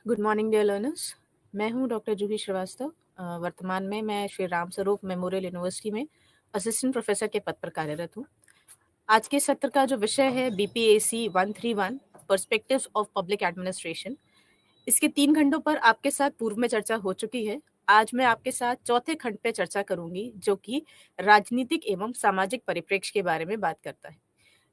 Good morning dear learners. मैं हूं doctor जूही श्रीवास्तव। वर्तमान में मैं श्री राम स्वरूप मेमोरियल यूनिवर्सिटी में असिस्टेंट प्रोफेसर के पद पर कार्यरत हूं। आज के सत्र का जो विषय है BPAC 131 perspectives of public administration. इसके 3 खंडों पर आपके साथ पूर्व में चर्चा हो चुकी है। आज मैं आपके साथ चौथे खंड पे चर्चा करूंगी, जो कि राजनीतिक एवं सामाजिक परिप्रेक्ष्य के बारे में बात करता है,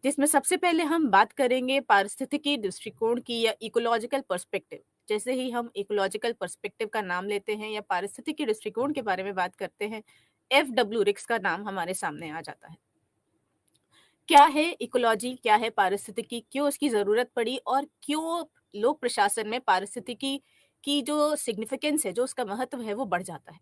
जिसमें सबसे पहले हम बात करेंगे पारिस्थितिकी दृष्टिकोण की या इकोलॉजिकल पर्सपेक्टिव। जैसे ही हम इकोलॉजिकल पर्सपेक्टिव का नाम लेते हैं या पारिस्थितिकी दृष्टिकोण के बारे में बात करते हैं, FW रिक्स का नाम हमारे सामने आ जाता है। क्या है इकोलॉजी, क्या है पारिस्थितिकी, क्यों इसकी जरूरत पड़ी और क्यों लोक प्रशासन में पारिस्थितिकी की जो सिग्निफिकेंस है, जो उसका महत्व है, वो बढ़ जाता है।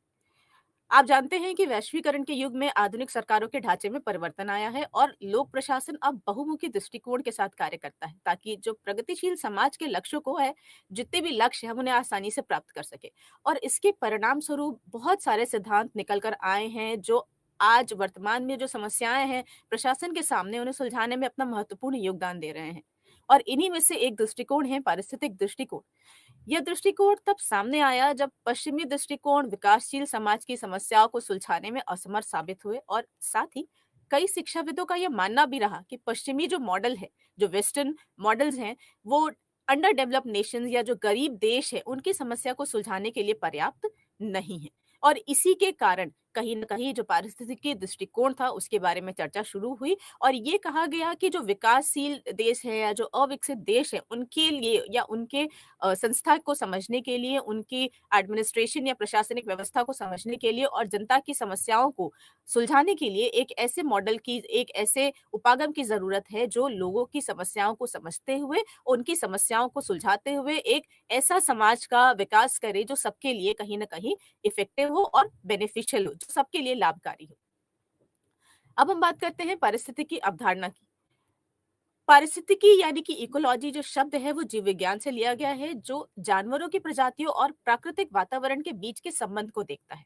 आप जानते हैं कि वैश्वीकरण के युग में आधुनिक सरकारों के ढांचे में परिवर्तन आया है और लोक प्रशासन अब बहुमुखी दृष्टिकोण के साथ कार्य करता है, ताकि जो प्रगतिशील समाज के लक्ष्यों को है, जितने भी लक्ष्य हम उन्हें आसानी से प्राप्त कर सके। और इसके परिणाम स्वरूप बहुत सारे सिद्धांत निकल कर आए हैं, जो आज वर्तमान में जो समस्याएं हैं प्रशासन के सामने, उन्हें सुलझाने में अपना महत्वपूर्ण योगदान दे रहे हैं। और इन्हीं में से एक दृष्टिकोण है पारिस्थितिक दृष्टिकोण। यह दृष्टिकोण तब सामने आया जब पश्चिमी दृष्टिकोण विकासशील समाज की समस्याओं को सुलझाने में असमर्थ साबित हुए, और साथ ही कई शिक्षाविदों का यह मानना भी रहा कि पश्चिमी जो मॉडल है, जो वेस्टर्न मॉडल्स हैं, वो अंडर डेवलप्ड नेशन या जो गरीब देश है उनकी समस्या को सुलझाने के लिए पर्याप्त नहीं है। और इसी के कारण कहीं न कहीं जो पारिस्थितिकी दृष्टिकोण था उसके बारे में चर्चा शुरू हुई, और ये कहा गया कि जो विकासशील देश है या जो अविकसित देश है उनके लिए या उनके संस्था को समझने के लिए, उनकी एडमिनिस्ट्रेशन या प्रशासनिक व्यवस्था को समझने के लिए और जनता की समस्याओं को सुलझाने के लिए एक ऐसे मॉडल की, एक ऐसे उपागम की जरूरत है जो लोगों की समस्याओं को समझते हुए, उनकी समस्याओं को सुलझाते हुए एक ऐसा समाज का विकास करे जो सबके लिए कहीं ना कहीं इफेक्टिव हो और बेनिफिशियल हो, जो सबके लिए लाभकारी हो। अब हम बात करते हैं परिस्थिति की अवधारणा की। पारिस्थितिकी यानी कि इकोलॉजी जो शब्द है वो जीव विज्ञान से लिया गया है, जो जानवरों की प्रजातियों और प्राकृतिक वातावरण के बीच के संबंध को देखता है।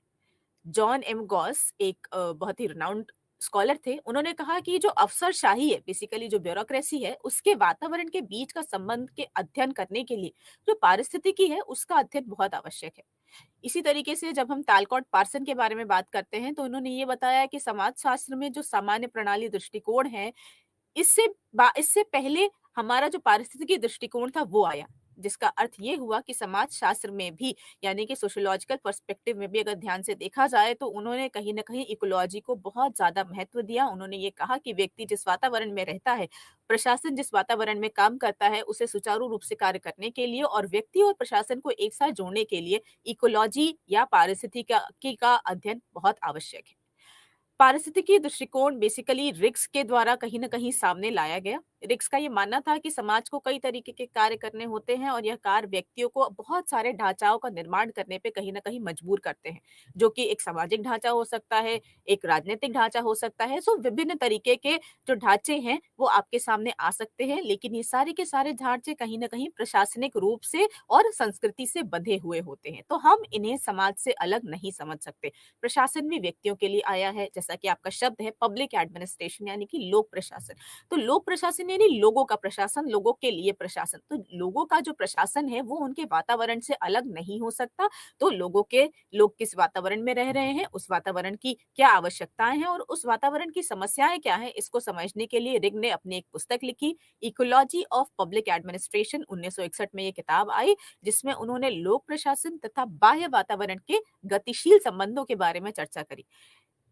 जॉन एम गॉस एक बहुत ही रिनाउंड स्कॉलर थे। उन्होंने कहा कि जो अफसरशाही है, बेसिकली जो ब्यूरोक्रेसी है, उसके वातावरण के बीच का संबंध के अध्ययन करने के लिए जो पारिस्थितिकी है उसका अध्ययन बहुत आवश्यक है। इसी तरीके से जब हम तालकॉट पार्सन के बारे में बात करते हैं तो उन्होंने ये बताया कि समाजशास्त्र में जो सामान्य प्रणाली दृष्टिकोण है, इससे पहले हमारा जो पारिस्थितिकी दृष्टिकोण था वो आया, जिसका अर्थ ये हुआ कि समाज शास्त्र में भी, यानी कि सोशियोलॉजिकल पर्सपेक्टिव में भी अगर ध्यान से देखा जाए तो उन्होंने कहीं ना कहीं इकोलॉजी को बहुत ज्यादा महत्व दिया। उन्होंने ये कहा कि व्यक्ति जिस वातावरण में रहता है, प्रशासन जिस वातावरण में काम करता है, उसे सुचारू रूप से कार्य करने के लिए और व्यक्ति और प्रशासन को एक साथ जोड़ने के लिए इकोलॉजी या पारिस्थितिकी का अध्ययन बहुत आवश्यक है। पारिस्थितिकी दृष्टिकोण बेसिकली रिक्स के द्वारा कहीं न कहीं सामने लाया गया। रिक्स का ये मानना था कि समाज को कई तरीके के कार्य करने होते हैं और यह कार्य व्यक्तियों को बहुत सारे ढांचाओं का निर्माण करने पे कहीं न कहीं मजबूर करते हैं, जो कि एक सामाजिक ढांचा हो सकता है, एक राजनीतिक ढांचा हो सकता है। सो विभिन्न तरीके के जो ढांचे हैं वो आपके सामने आ सकते हैं, लेकिन ये सारे के सारे ढांचे कहीं न कहीं प्रशासनिक रूप से और संस्कृति से बंधे हुए होते हैं। तो हम इन्हें समाज से अलग नहीं समझ सकते। प्रशासन भी व्यक्तियों के लिए आया है, जैसा कि आपका शब्द है पब्लिक एडमिनिस्ट्रेशन यानी कि लोक प्रशासन। तो लोक प्रशासन यानी लोगों का प्रशासन, लोगों के लिए प्रशासन। तो लोगों का जो प्रशासन है वो उनके वातावरण से अलग नहीं हो सकता। तो लोग किस वातावरण में रह रहे हैं, उस वातावरण की क्या आवश्यकताएं हैं और उस वातावरण की समस्याएं क्या है, इसको समझने के लिए रिग ने अपनी एक पुस्तक लिखी, इकोलॉजी ऑफ पब्लिक एडमिनिस्ट्रेशन। 1961 में ये किताब आई, जिसमें उन्होंने लोक प्रशासन तथा बाह्य वातावरण के गतिशील संबंधों के बारे में चर्चा करी।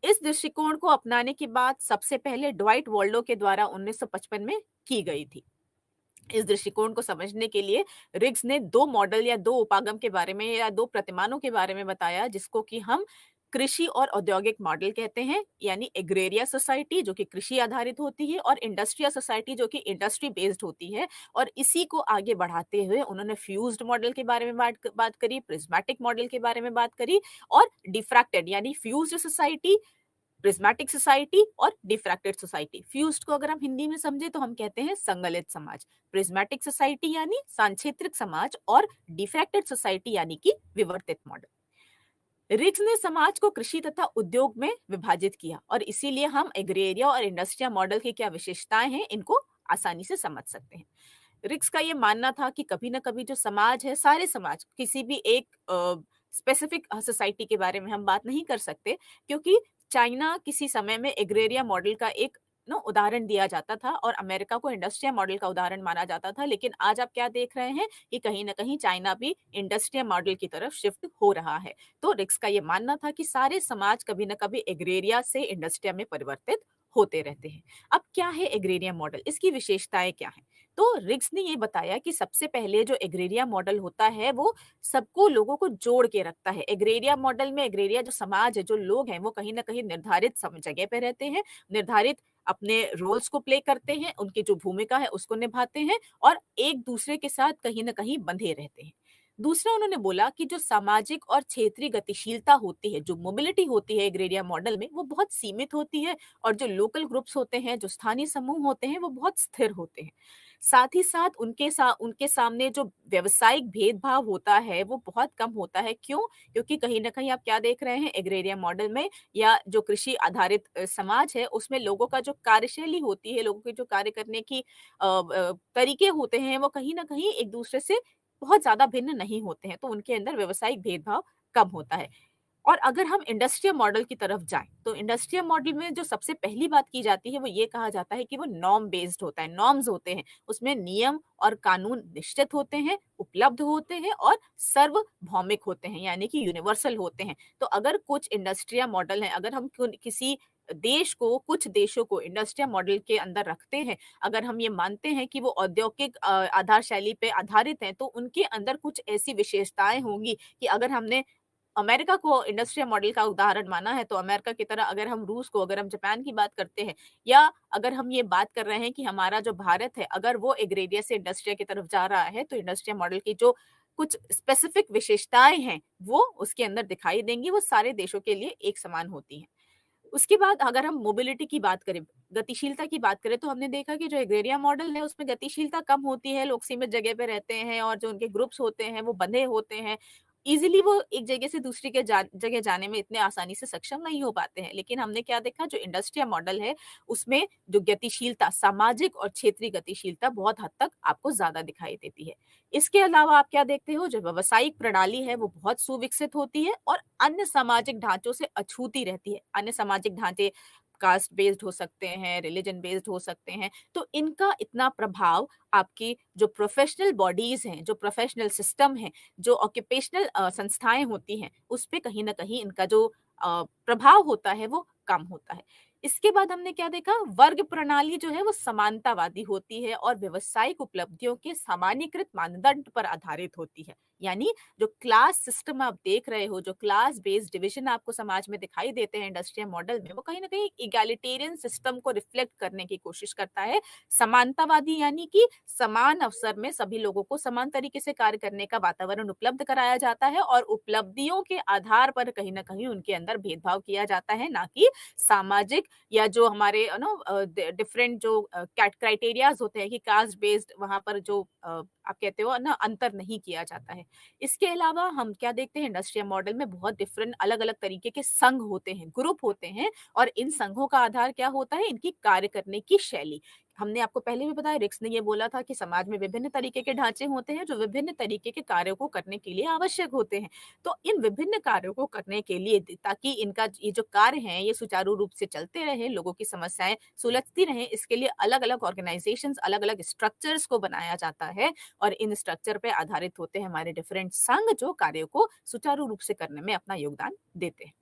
इस दृष्टिकोण को अपनाने की बात सबसे पहले ड्वाइट वॉल्डो के द्वारा 1955 में की गई थी। इस दृष्टिकोण को समझने के लिए रिग्स ने दो मॉडल या दो उपागम के बारे में या दो प्रतिमानों के बारे में बताया, जिसको कि हम कृषि और औद्योगिक मॉडल कहते हैं, यानी एग्रेरिया सोसाइटी जो कि कृषि आधारित होती है और इंडस्ट्रियल सोसाइटी जो कि इंडस्ट्री बेस्ड होती है। और इसी को आगे बढ़ाते हुए उन्होंने फ्यूज्ड मॉडल के बारे में बात करी, प्रिज्मेटिक मॉडल के बारे में बात करी और डिफ्रैक्टेड यानी फ्यूज्ड सोसाइटी, प्रिज्मेटिक सोसाइटी और डिफ्रैक्टेड सोसाइटी। फ्यूज्ड को अगर हम हिंदी में समझे तो हम कहते हैं संगलित समाज, प्रिज्मेटिक सोसाइटी यानी सांक्षेत्रिक समाज और डिफ्रैक्टेड सोसाइटी यानी कि विवर्तित मॉडल। रिग्स ने समाज को कृषि तथा उद्योग में विभाजित किया और इसीलिए हम एग्रेरिया और इंडस्ट्रियल मॉडल की क्या विशेषताएं हैं इनको आसानी से समझ सकते हैं। रिक्स का ये मानना था कि कभी ना कभी जो समाज है, सारे समाज, किसी भी एक स्पेसिफिक सोसाइटी के बारे में हम बात नहीं कर सकते, क्योंकि चाइना किसी समय में एग्रेरिया मॉडल का एक उदाहरण दिया जाता था और अमेरिका को इंडस्ट्रियल मॉडल का उदाहरण माना जाता था। लेकिन आज आप क्या देख रहे हैं कि कहीं ना कहीं चाइना भी इंडस्ट्रियल मॉडल की तरफ शिफ्ट हो रहा है। तो रिक्स का ये मानना था कि सारे समाज कभी ना कभी एग्रेरिया से इंडस्ट्रिया में परिवर्तित होते रहते हैं। अब क्या है एग्रेरिया मॉडल, इसकी विशेषताएं क्या है? तो रिक्स ने ये बताया कि सबसे पहले जो एग्रेरिया मॉडल होता है वो सबको, लोगों को जोड़ के रखता है। एग्रेरिया मॉडल में एग्रेरिया जो समाज है, जो लोग हैं, वो कहीं ना कहीं निर्धारित जगह पे रहते हैं, निर्धारित अपने रोल्स को प्ले करते हैं, उनकी जो भूमिका है उसको निभाते हैं और एक दूसरे के साथ कहीं ना कहीं बंधे रहते हैं। दूसरा उन्होंने बोला कि जो सामाजिक और क्षेत्रीय गतिशीलता होती है, जो मोबिलिटी होती है एग्रेरिया मॉडल में, वो बहुत सीमित होती है और जो लोकल ग्रुप्स होते हैं, जो स्थानीय समूह होते हैं, वो बहुत स्थिर होते हैं। साथ ही साथ उनके सामने जो व्यावसायिक भेदभाव होता है वो बहुत कम होता है। क्यों? क्योंकि कहीं ना कहीं आप क्या देख रहे हैं एग्रेरिया मॉडल में, या जो कृषि आधारित समाज है, उसमें लोगों का जो कार्यशैली होती है, लोगों के जो कार्य करने की तरीके होते हैं, वो कहीं ना कहीं एक दूसरे से बहुत ज्यादा भिन्न नहीं होते हैं, तो उनके अंदर व्यावसायिक भेदभाव कम होता है। और अगर हम इंडस्ट्रियल मॉडल की तरफ जाएं, तो इंडस्ट्रियल मॉडल में जो सबसे पहली बात की जाती है वो ये कहा जाता है कि वो नॉर्म बेस्ड होता है, नॉर्म्स होते हैं, उसमें नियम और कानून निश्चित होते हैं, उपलब्ध होते हैं और सर्वभौमिक होते हैं, यानी कि यूनिवर्सल होते हैं। तो अगर कुछ इंडस्ट्रियल मॉडल है, अगर हम किसी देश को, कुछ देशों को इंडस्ट्रियल मॉडल के अंदर रखते हैं, अगर हम ये मानते हैं कि वो औद्योगिक आधारशैली पे आधारित हैं, तो उनके अंदर कुछ ऐसी विशेषताएं होंगी कि अगर हमने अमेरिका को इंडस्ट्रियल मॉडल का उदाहरण माना है, तो अमेरिका की तरह अगर हम रूस को, अगर हम जापान की बात करते हैं, या अगर हम ये बात कर रहे हैं कि हमारा जो भारत है, अगर वो एग्रेरिया से इंडस्ट्रिया की तरफ जा रहा है, तो इंडस्ट्रियल मॉडल की जो कुछ स्पेसिफिक विशेषताएं हैं, वो उसके अंदर दिखाई देंगी, वो सारे देशों के लिए एक समान होती हैं। उसके बाद अगर हम मोबिलिटी की बात करें, गतिशीलता की बात करें, तो हमने देखा कि जो एग्रेरिया मॉडल है उसमें गतिशीलता कम होती है, लोग सीमित जगह पे रहते हैं और जो उनके ग्रुप्स होते हैं वो बंधे होते हैं। ईज़िली वो एक जगह से दूसरी के जगह जाने में इतने आसानी से सक्षम नहीं हो पाते हैं। लेकिन हमने क्या देखा, जो इंडस्ट्रियल मॉडल है उसमें जो गतिशीलता, सामाजिक और क्षेत्रीय गतिशीलता बहुत हद तक आपको ज़्यादा दिखाई देती है। इसके अलावा आप क्या देखते हो, जो व्यावसायिक प्रणाली है वो बहुत सुविकसित होती है और अन्य सामाजिक ढांचों से अछूती रहती है। अन्य सामाजिक ढांचे कास्ट बेस्ड हो सकते हैं, रिलीजन बेस्ड हो सकते हैं, तो इनका इतना प्रभाव आपकी जो प्रोफेशनल बॉडीज हैं, जो प्रोफेशनल सिस्टम है, जो ऑक्यूपेशनल संस्थाएं होती हैं, उस पे कहीं ना कहीं इनका जो प्रभाव होता है वो कम होता है। इसके बाद हमने क्या देखा, वर्ग प्रणाली जो है वो समानतावादी होती है और व्यवसायिक उपलब्धियों के सामान्यीकृत मानदंड पर आधारित होती है। यानी जो क्लास सिस्टम आप देख रहे हो, जो क्लास बेस्ड डिवीजन आपको समाज में दिखाई देते हैं इंडस्ट्रियल मॉडल में, वो कहीं ना कहीं इगैलिटेरियन सिस्टम को रिफ्लेक्ट करने की कोशिश करता है। समानतावादी यानी कि समान अवसर में सभी लोगों को समान तरीके से कार्य करने का वातावरण उपलब्ध कराया जाता है और उपलब्धियों के आधार पर कहीं ना कहीं उनके अंदर भेदभाव किया जाता है, ना कि सामाजिक या जो हमारे डिफरेंट जो क्राइटेरियाज होते हैं कि कास्ट बेस्ड, वहां पर जो आप कहते हो ना, अंतर नहीं किया जाता है। इसके अलावा हम क्या देखते हैं, इंडस्ट्रियल मॉडल में बहुत डिफरेंट अलग अलग तरीके के संघ होते हैं, ग्रुप होते हैं, और इन संघों का आधार क्या होता है, इनकी कार्य करने की शैली। हमने आपको पहले भी बताया, रिक्स ने ये बोला था कि समाज में विभिन्न तरीके के ढांचे होते हैं जो विभिन्न तरीके के कार्यों को करने के लिए आवश्यक होते हैं। तो इन विभिन्न कार्यों को करने के लिए, ताकि इनका ये जो कार्य हैं ये सुचारू रूप से चलते रहे, लोगों की समस्याएं सुलझती रहें, इसके लिए अलग अलग ऑर्गेनाइजेशंस, अलग अलग स्ट्रक्चर्स को बनाया जाता है और इन स्ट्रक्चर पे आधारित होते हैं हमारे डिफरेंट संघ, जो कार्यों को सुचारू रूप से करने में अपना योगदान देते हैं।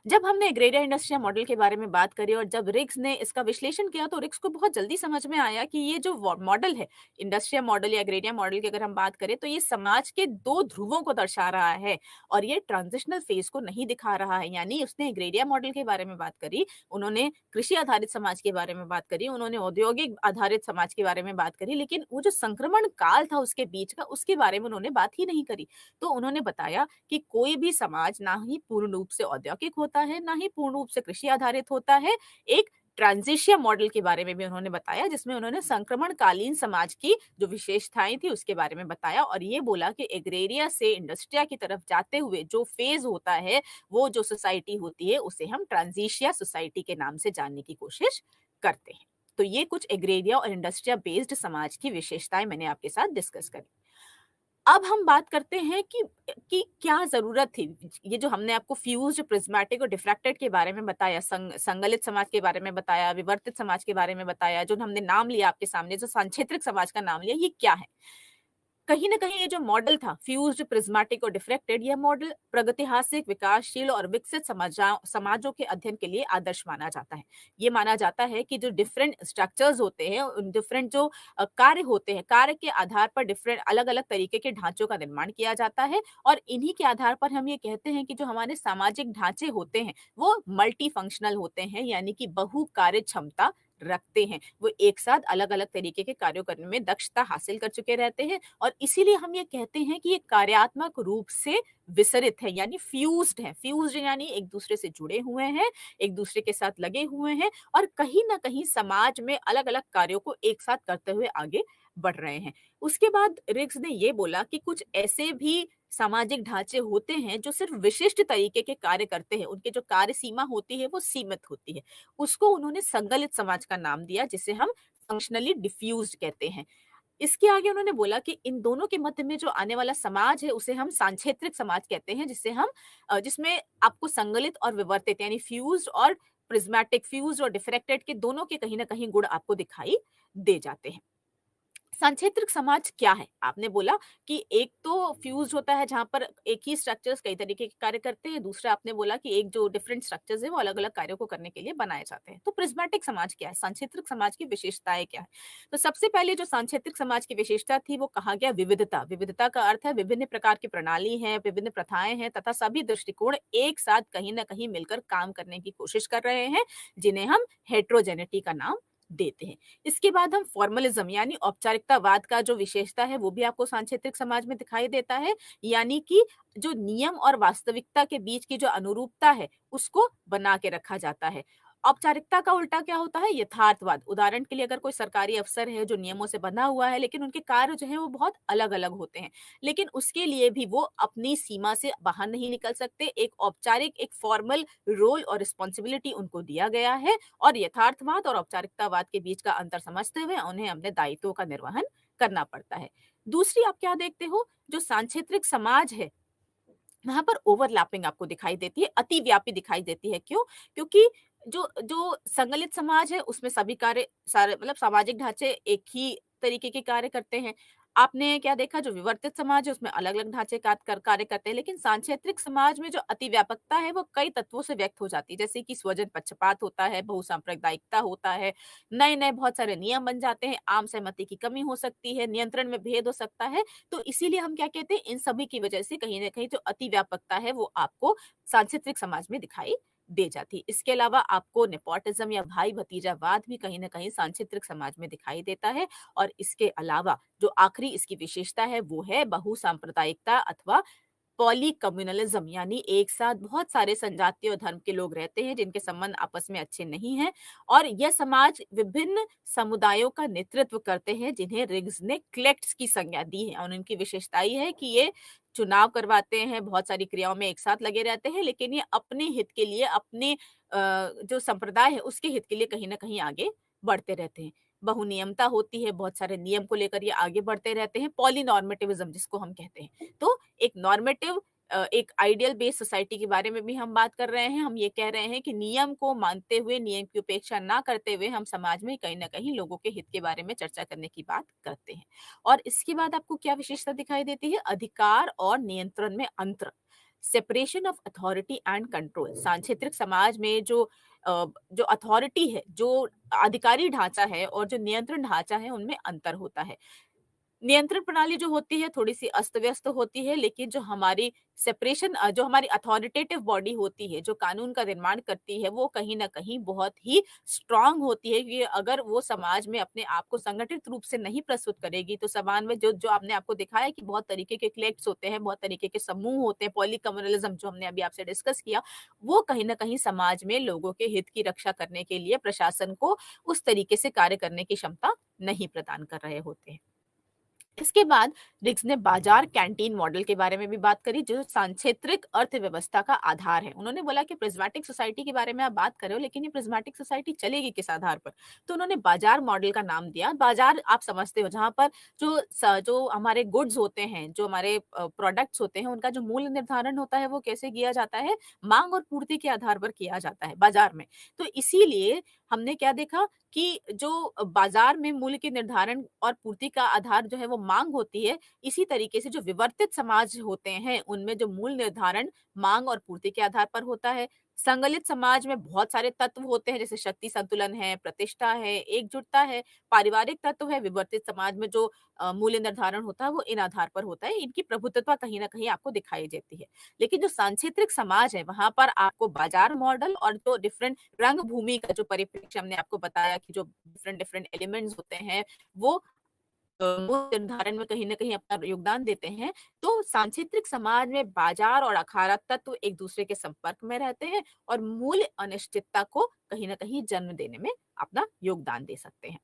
जब हमने एग्रेरिया इंडस्ट्रियल मॉडल के बारे में बात करी और जब रिक्स ने इसका विश्लेषण किया, तो रिक्स को बहुत जल्दी समझ में आया कि ये जो मॉडल है, इंडस्ट्रियल मॉडल या एग्रेरिया मॉडल की अगर हम बात करें, तो ये समाज के दो ध्रुवों को दर्शा रहा है और ये ट्रांजिशनल फेज को नहीं दिखा रहा है। यानी उसने एग्रेरिया मॉडल के बारे में बात करी, उन्होंने कृषि आधारित समाज के बारे में बात करी, उन्होंने औद्योगिक आधारित समाज के बारे में बात करी, लेकिन वो जो संक्रमण काल था उसके बीच का, उसके बारे में उन्होंने बात ही नहीं करी। तो उन्होंने बताया कि कोई भी समाज ना ही पूर्ण रूप से औद्योगिक होता है, ना ही पूर्ण रूप से कृषि आधारित होता है। एक ट्रांजिशिया मॉडल के बारे में भी उन्होंने बताया, जिसमें उन्होंने संक्रमणकालीन समाज की जो विशेषताएं थी उसके बारे में बताया और ये बोला कि एग्रेरिया से इंडस्ट्रिया की तरफ जाते हुए जो फेज होता है, वो जो सोसाइटी होती है, उसे हम ट्रांजिशिया सोसाइटी के नाम से जानने की कोशिश करते हैं। तो ये कुछ एग्रेरिया और इंडस्ट्रिया बेस्ड समाज की विशेषताएं मैंने आपके साथ डिस्कस करी। अब हम बात करते हैं कि क्या ज़रूरत थी? ये जो हमने आपको फ्यूज़्ड, प्रिज़्मैटिक और डिफ्रैक्टेड के बारे में बताया, संगलित समाज के बारे में बताया, विवर्तित समाज के बारे में बताया, जो हमने नाम लिया आपके सामने, जो सांक्षेत्रिक समाज का नाम लिया, ये क्या है? कहीं न कहीं ये जो मॉडल था फ्यूज्ड, प्रिज़्मैटिक और डिफ्रैक्टेड, यह मॉडल प्रगतिहासिक, विकासशील और विकसित समाजों के अध्ययन के लिए आदर्श माना जाता है। ये माना जाता है कि जो डिफरेंट स्ट्रक्चर्स होते हैं, उन डिफरेंट जो कार्य होते हैं, कार्य के आधार पर डिफरेंट अलग-अलग तरीके के ढांचों का निर्माण किया जाता है और इन्हीं के आधार पर हम ये कहते हैं कि जो हमारे सामाजिक ढांचे होते हैं, वो मल्टी फंक्शनल होते हैं, यानी कि बहु कार्य क्षमता रखते हैं। वो एक साथ अलग-अलग तरीके के कार्यों करने में दक्षता हासिल कर चुके रहते हैं और इसीलिए हम ये कहते हैं कि ये कार्यात्मक रूप से विसरित है, यानी फ्यूज्ड है। फ्यूज्ड यानी एक दूसरे से जुड़े हुए हैं, एक दूसरे के साथ लगे हुए हैं और कहीं न कहीं समाज में अलग-अलग कार्यों को एक साथ करते हुए आगे बढ़ रहे हैं। उसके बाद रिग्स ने ये बोला कि कुछ ऐसे भी सामाजिक ढांचे होते हैं जो सिर्फ विशिष्ट तरीके के कार्य करते हैं, उनकी जो कार्य सीमा होती है वो सीमित होती है। उसको उन्होंने संगलित समाज का नाम दिया, जिसे हम फंक्शनली डिफ्यूज्ड कहते हैं। इसके आगे उन्होंने बोला कि इन दोनों के मध्य में जो आने वाला समाज है उसे हम सांक्षेत्रिक समाज कहते हैं, जिससे हम जिसमें आपको संगलित और विवर्तित यानी फ्यूज्ड और प्रिज्मेटिक, फ्यूज्ड और डिफ्रैक्टेड के दोनों के कहीं न कहीं गुण आपको दिखाई दे जाते हैं। सांक्षेत्रिक समाज क्या है? आपने बोला कि एक तो फ्यूज़्ड होता है जहाँ पर एक ही स्ट्रक्चर्स कई तरीके के कार्य करते हैं, दूसरा आपने बोला कि एक जो डिफरेंट स्ट्रक्चर्स हैं वो अलग-अलग कार्यों को करने के लिए बनाए जाते हैं। तो प्रिज़्मैटिक समाज क्या है? सांक्षेत्रिक समाज की विशेषताएँ क्या है? तो सबसे पहले जो सांक्षेत्रिक समाज की विशेषता थी वो कहा गया विविधता। विविधता का अर्थ है विभिन्न प्रकार की प्रणाली हैं, विभिन्न प्रथाएँ हैं तथा सभी दृष्टिकोण एक साथ कहीं न कहीं मिलकर काम करने की कोशिश कर रहे हैं, जिन्हें हम हेटेरोजेनिटी का नाम देते हैं। इसके बाद हम फॉर्मलिज्म यानी औपचारिकतावाद का जो विशेषता है वो भी आपको सांकेतिक समाज में दिखाई देता है, यानी कि जो नियम और वास्तविकता के बीच की जो अनुरूपता है उसको बना के रखा जाता है। औपचारिकता का उल्टा क्या होता है? यथार्थवाद। उदाहरण के लिए अगर कोई सरकारी अफसर है जो नियमों से बंधा हुआ है लेकिन उनके कार्य जो है वो बहुत अलग-अलग होते हैं, लेकिन उसके लिए भी वो अपनी सीमा से बाहर नहीं निकल सकते। एक औपचारिक, एक फॉर्मल रोल और रिस्पॉन्सिबिलिटी उनको दिया गया है और यथार्थवाद और औपचारिकतावाद के बीच का अंतर समझते हुए उन्हें अपने दायित्वों का निर्वहन करना पड़ता है। दूसरी आप क्या देखते हो? जो सांक्षेत्रिक समाज है, वहाँ पर ओवरलैपिंग आपको दिखाई देती है, अतिव्यापी दिखाई देती है। क्यों? क्योंकि जो जो संगलित समाज है उसमें सभी कार्य सारे मतलब सामाजिक ढांचे एक ही तरीके के कार्य करते हैं। आपने क्या देखा जो विवर्तित समाज है उसमें अलग-अलग ढांचे कार्य करते हैं, लेकिन सांक्षेत्रिक समाज में जो अतिव्यापकता है वो कई तत्वों से व्यक्त हो जाती है। जैसे कि स्वजन पक्षपात होता है, बहुसांप्रदायिकता होता है, नए-नए बहुत सारे नियम बन जाते हैं, आम सहमति की कमी हो सकती है, नियंत्रण में भेद हो सकता है। तो इसीलिए हम क्या कहते हैं इन सभी की वजह से कहीं न कहीं जो अतिव्यापकता है वो आपको सांस्कृतिक समाज में दिखाई दे जाती है। इसके अलावा आपको नेपोटिज़्म या भाई-भतीजावाद भी कहीं न कहीं सांस्कृतिक समाज में दिखाई देता है और इसके अलावा जो आखिरी इसकी विशेषता है वो है बहुसांप्रदायिकता अथवा पॉलीकम्युनलिज्म, यानी एक साथ बहुत सारे संजातीय और धर्म के लोग रहते हैं जिनके संबंध आपस में अच्छे नहीं हैं और यह समाज विभिन्न समुदायों का नेतृत्व करते हैं जिन्हें रिग्स ने क्लेक्ट्स की संज्ञा दी है और उनकी विशेषता ये है कि ये चुनाव करवाते हैं, बहुत सारी क्रियाओं में एक साथ लगे रहते हैं, लेकिन ये अपने हित के लिए अपने जो संप्रदाय है उसके हित के लिए कहीं न कहीं आगे बढ़ते रहते हैं। बहुनियमता होती है, बहुत सारे नियम को लेकर ये आगे बढ़ते रहते हैं, पॉलीनॉर्मेटिविज्म जिसको हम कहते हैं। तो एक नॉर्मेटिव एक आइडियल बेस्ड सोसाइटी के बारे में भी हम बात कर रहे हैं। हम ये कह रहे हैं कि नियम को मानते हुए, नियम की उपेक्षा ना करते हुए हम समाज में कहीं न कहीं लोगों के हित के बारे में चर्चा करने की बात करते हैं। और इसके बाद आपको क्या विशेषता दिखाई देती है? अधिकार और नियंत्रण में अंतर। Separation of authority and control. सांकेतिक समाज में जो अथॉरिटी है, जो अधिकारी ढांचा है और जो नियंत्रण ढांचा है, उनमें अंतर होता है। नियंत्रण प्रणाली जो होती है थोड़ी-सी अस्त-व्यस्त होती है, लेकिन जो हमारी जो हमारी अथॉरिटेटिव बॉडी होती है, जो कानून का निर्माण करती है, वो कहीं न कहीं बहुत ही स्ट्रॉन्ग होती है कि अगर वो समाज में अपने आप को संगठित रूप से नहीं प्रस्तुत करेगी, तो समाज में जो जो आपने आपको दिखाया कि बहुत तरीके के क्लेक्ट्स होते हैं, बहुत तरीके के समूह होते हैं, पॉलीकम्युनलिज्म जो हमने अभी आपसे डिस्कस किया, वो कहीं न कहीं समाज में लोगों के हित की रक्षा करने के लिए प्रशासन को उस तरीके से कार्य करने की क्षमता नहीं प्रदान कर रहे होते हैं। इसके बाद रिग्स ने बाजार कैंटीन मॉडल के बारे में भी बात करी, जो सांक्षेत्रिक अर्थव्यवस्था का आधार है। उन्होंने बोला कि प्रिज्मेटिक सोसाइटी के बारे में आप बात कर रहे हो, लेकिन ये प्रिज्मेटिक सोसाइटी चलेगी किस आधार पर? तो उन्होंने बाजार मॉडल का नाम दिया। बाजार आप समझते हो, जहां पर जो हमारे गुड्स होते हैं, जो हमारे प्रोडक्ट्स होते हैं, उनका जो मूल्य निर्धारण होता है वो कैसे किया जाता है? मांग और पूर्ति के आधार पर किया जाता है बाजार में। तो इसीलिए हमने क्या देखा कि जो बाजार में मूल्य के निर्धारण और पूर्ति का आधार जो है वो मांग होती है, इसी तरीके से जो विवर्तित समाज होते हैं, उनमें जो मूल्य निर्धारण मांग और पूर्ति के आधार पर होता है। संगलित समाज में बहुत सारे तत्व होते हैं, जैसे शक्ति संतुलन है, प्रतिष्ठा है, एकजुटता है, पारिवारिक तत्व है। विवर्तित समाज में जो मूल्य निर्धारण होता है वो इन आधार पर होता है। इनकी प्रभुत्वता कहीं न कहीं आपको दिखाई देती है। लेकिन जो सांक्षेत्रिक समाज है, वहाँ पर आपको बाजार मॉडल और जो डिफरेंट रंग भूमि का जो परिप्रेक्ष्य हमने आपको बताया कि जो डिफरेंट डिफरेंट एलिमेंट्स होते हैं, वो मूल्य निर्धारण में कहीं न कहीं अपना योगदान देते हैं। तो सांक्षेत्रिक समाज में बाजार और अखाड़ा तत्व एक दूसरे के संपर्क में रहते हैं और मूल्य अनिश्चितता को कहीं न कहीं जन्म देने में अपना योगदान दे सकते हैं।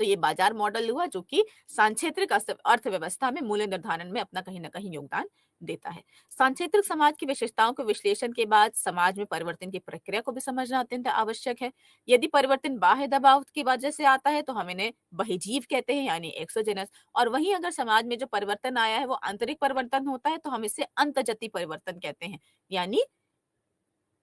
तो ये बाजार मॉडल हुआ, जो कि सांक्षेत्रिक अर्थव्यवस्था में मूल्य निर्धारण में अपना कहीं न कहीं योगदान देता है। सांक्षेत्रिक समाज की विशेषताओं के विश्लेषण के बाद समाज में परिवर्तन की प्रक्रिया को भी समझना अत्यंत आवश्यक है। यदि परिवर्तन बाह्य दबाव की वजह से आता है तो हम इन्हें बहिर्जीव कहते हैं, यानी एक्सोजेनस। और वहीं अगर समाज में जो परिवर्तन आया है वो आंतरिक परिवर्तन होता है तो हम इसे अंतजती परिवर्तन कहते हैं। यानी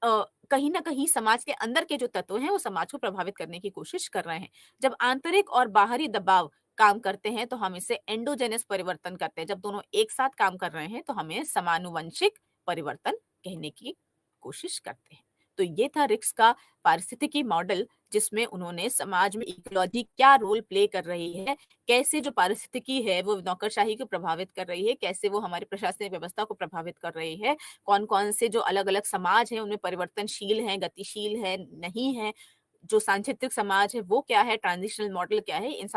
कहीं न कहीं समाज के अंदर के जो तत्व हैं, वो समाज को प्रभावित करने की कोशिश कर रहे हैं। जब आंतरिक और बाहरी दबाव काम करते हैं, तो हम इसे एंडोजेनस परिवर्तन कहते हैं। जब दोनों एक साथ काम कर रहे हैं, तो हमें समानुवंशिक परिवर्तन कहने की कोशिश करते हैं। तो ये था रिक्स का पारिस्थितिकी मॉडल, जिसमें उन्होंने समाज में इकोलॉजी क्या रोल प्ले कर रही है, कैसे जो पारिस्थितिकी है, वो नौकरशाही को प्रभावित कर रही है, कैसे वो हमारी प्रशासनिक व्यवस्था को प्रभावित कर रही है, कौन-कौन से जो अलग-अलग समाज हैं उनमें परिवर्तनशील हैं, गतिशील है, नहीं है, जो सांस्कृतिक समाज है वो क्या है, ट्रांजिशनल मॉडल क्या है, इन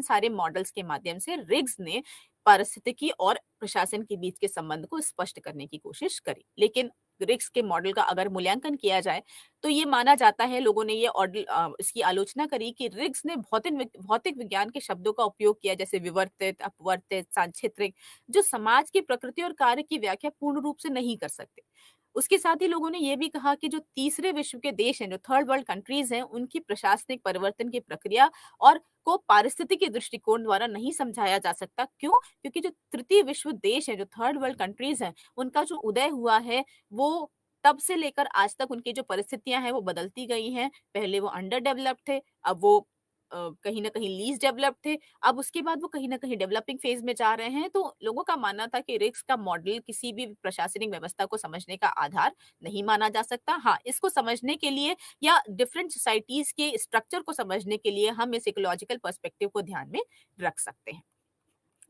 सारे मॉडल्स के माध्यम से रिग्स ने पारिस्थितिकी और प्रशासन के बीच के संबंध को स्पष्ट करने की कोशिश करी। लेकिन रिग्स के मॉडल का अगर मूल्यांकन किया जाए तो ये माना जाता है, लोगों ने इसकी आलोचना करी कि रिग्स ने भौतिक विज्ञान के शब्दों का उपयोग किया, जैसे विवर्तित, अपवर्तित, सांक्षेत्रिक, जो समाज की प्रकृति और कार्य की व्याख्या पूर्ण रूप से नहीं कर सकते। उसके साथ ही लोगों ने ये भी कहा कि जो तीसरे विश्व के देश हैं, जो थर्ड वर्ल्ड कंट्रीज हैं, उनकी प्रशासनिक परिवर्तन की प्रक्रिया और को पारिस्थितिकी दृष्टिकोण द्वारा नहीं समझाया जा सकता। क्यों? क्योंकि जो तृतीय विश्व देश हैं, जो थर्ड वर्ल्ड कंट्रीज हैं, उनका जो उदय हुआ है, वो तब से लेकर आज तक उनकी जो परिस्थितियाँ हैं, वो बदलती गई हैं। पहले वो अंडर डेवलप्ड थे, अब वो कहीं न कहीं लीस्ट डेवलप्ड थे, अब उसके बाद वो कहीं न कहीं डेवलपिंग फेज़ में जा रहे हैं। तो लोगों का मानना था कि रिग्स का मॉडल किसी भी प्रशासनिक व्यवस्था को समझने का आधार नहीं माना जा सकता। हाँ, इसको समझने के लिए या डिफरेंट सोसाइटीज़ के स्ट्रक्चर को समझने के लिए हम इस इकोलॉजिकल पर्सपेक्टिव को ध्यान में रख सकते हैं।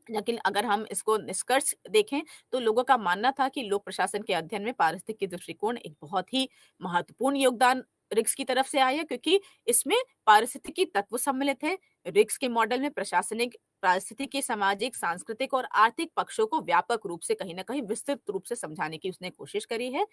लेकिन अगर हम इसको निष्कर्ष देखें तो लोगों का मानना था कि लोक प्रशासन के अध्ययन में पारिस्थितिकी दृष्टिकोण एक बहुत ही महत्वपूर्ण योगदान रिग्स की तरफ से आया, क्योंकि इसमें पारिस्थितिकी तत्व सम्मिलित है। रिग्स के मॉडल में प्रशासनिक, पारिस्थितिकी, सामाजिक, सांस्कृतिक और आर्थिक पक्षों को व्यापक रूप से कहीं न कहीं विस्तृत रूप से समझाने की उसने कोशिश करी है।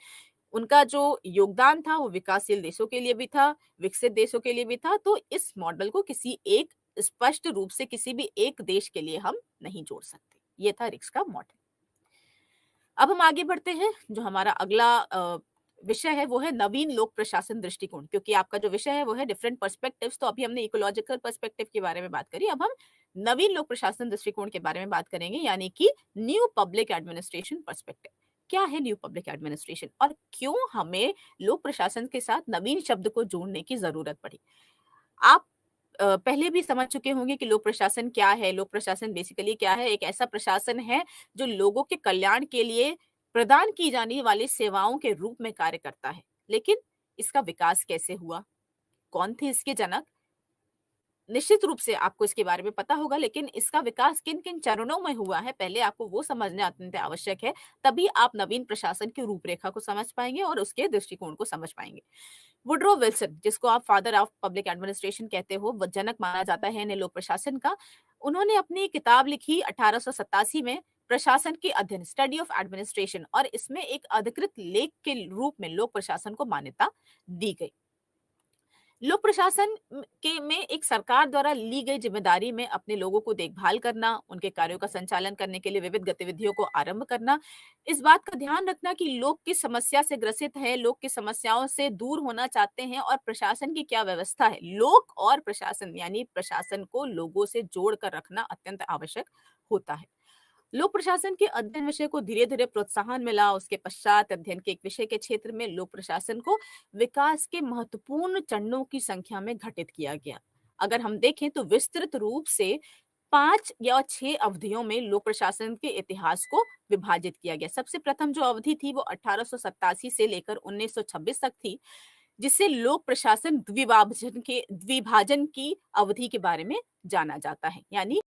उनका जो योगदान था वो विकासशील देशों के लिए भी था, विकसित देशों के लिए भी था। तो इस मॉडल को किसी एक स्पष्ट रूप से किसी भी एक देश के लिए हम नहीं जोड़ सकते। ये था रिक्स का मॉडल। अब हम आगे बढ़ते हैं। जो हमारा अगला विषय है वो है नवीन लोक प्रशासन दृष्टिकोण, क्योंकि आपका जो विषय है वो है डिफरेंट पर्सपेक्टिव्स। तो अभी हमने इकोलॉजिकल पर्सपेक्टिव के बारे में बात करी, अब हम नवीन लोक प्रशासन दृष्टिकोण के बारे में बात करेंगे, यानी कि न्यू पब्लिक एडमिनिस्ट्रेशन पर्सपेक्टिव। क्या है न्यू पब्लिक एडमिनिस्ट्रेशन और क्यों हमें लोक प्रशासन के साथ नवीन शब्द को जोड़ने की जरूरत पड़ी? आप पहले भी समझ चुके होंगे कि लोक प्रशासन क्या है। लोक प्रशासन बेसिकली क्या है? एक ऐसा प्रशासन है जो लोगों के कल्याण के लिए प्रदान की जाने वाली सेवाओं के रूप में कार्य करता है। लेकिन इसका विकास कैसे हुआ? कौन थे इसके जनक? निश्चित रूप से आपको इसके बारे में पता होगा, लेकिन इसका विकास किन-किन चरणों में हुआ है, पहले आपको वो समझना अत्यंत आवश्यक है। तभी आप नवीन प्रशासन की रूपरेखा को समझ पाएँगे और उसके दृष्टिकोण को समझ पाएँगे। वुड्रो विल्सन, जिसको आप फादर ऑफ पब्लिक एडमिनिस्ट्रेशन कहते हो, वो जनक माना जाता है नए लोक प्रशासन का। उन्होंने अपनी किताब लिखी 1887 में, प्रशासन के अध्ययन, स्टडी ऑफ एडमिनिस्ट्रेशन, और इसमें एक अधिकृत लेख के रूप में लोक प्रशासन को मान्यता दी गई। लोक प्रशासन के में एक सरकार द्वारा ली गई जिम्मेदारी में अपने लोगों को देखभाल करना, उनके कार्यों का संचालन करने के लिए विविध गतिविधियों को आरंभ करना, इस बात का ध्यान रखना कि लोग किस समस्या से ग्रसित है, लोग किस समस्याओं से दूर होना चाहते हैं और प्रशासन की क्या व्यवस्था है। लोक और प्रशासन यानी प्रशासन को लोगों से जोड़ कर रखना अत्यंत आवश्यक होता है। लोक प्रशासन के अध्ययन विषय को धीरे-धीरे प्रोत्साहन मिला, उसके पश्चात अध्ययन के एक विषय के क्षेत्र में लोक प्रशासन को विकास के महत्वपूर्ण चरणों की संख्या में घटित किया गया। अगर हम देखें तो विस्तृत रूप से 5 या 6 अवधियों में लोक प्रशासन के इतिहास को विभाजित किया गया। सबसे प्रथम जो अवधि थी वो 1887 से लेकर 1926 तक थी, जिसे लोक प्रशासन द्विभाजन की अवधि के बारे में जाना जाता है। यानी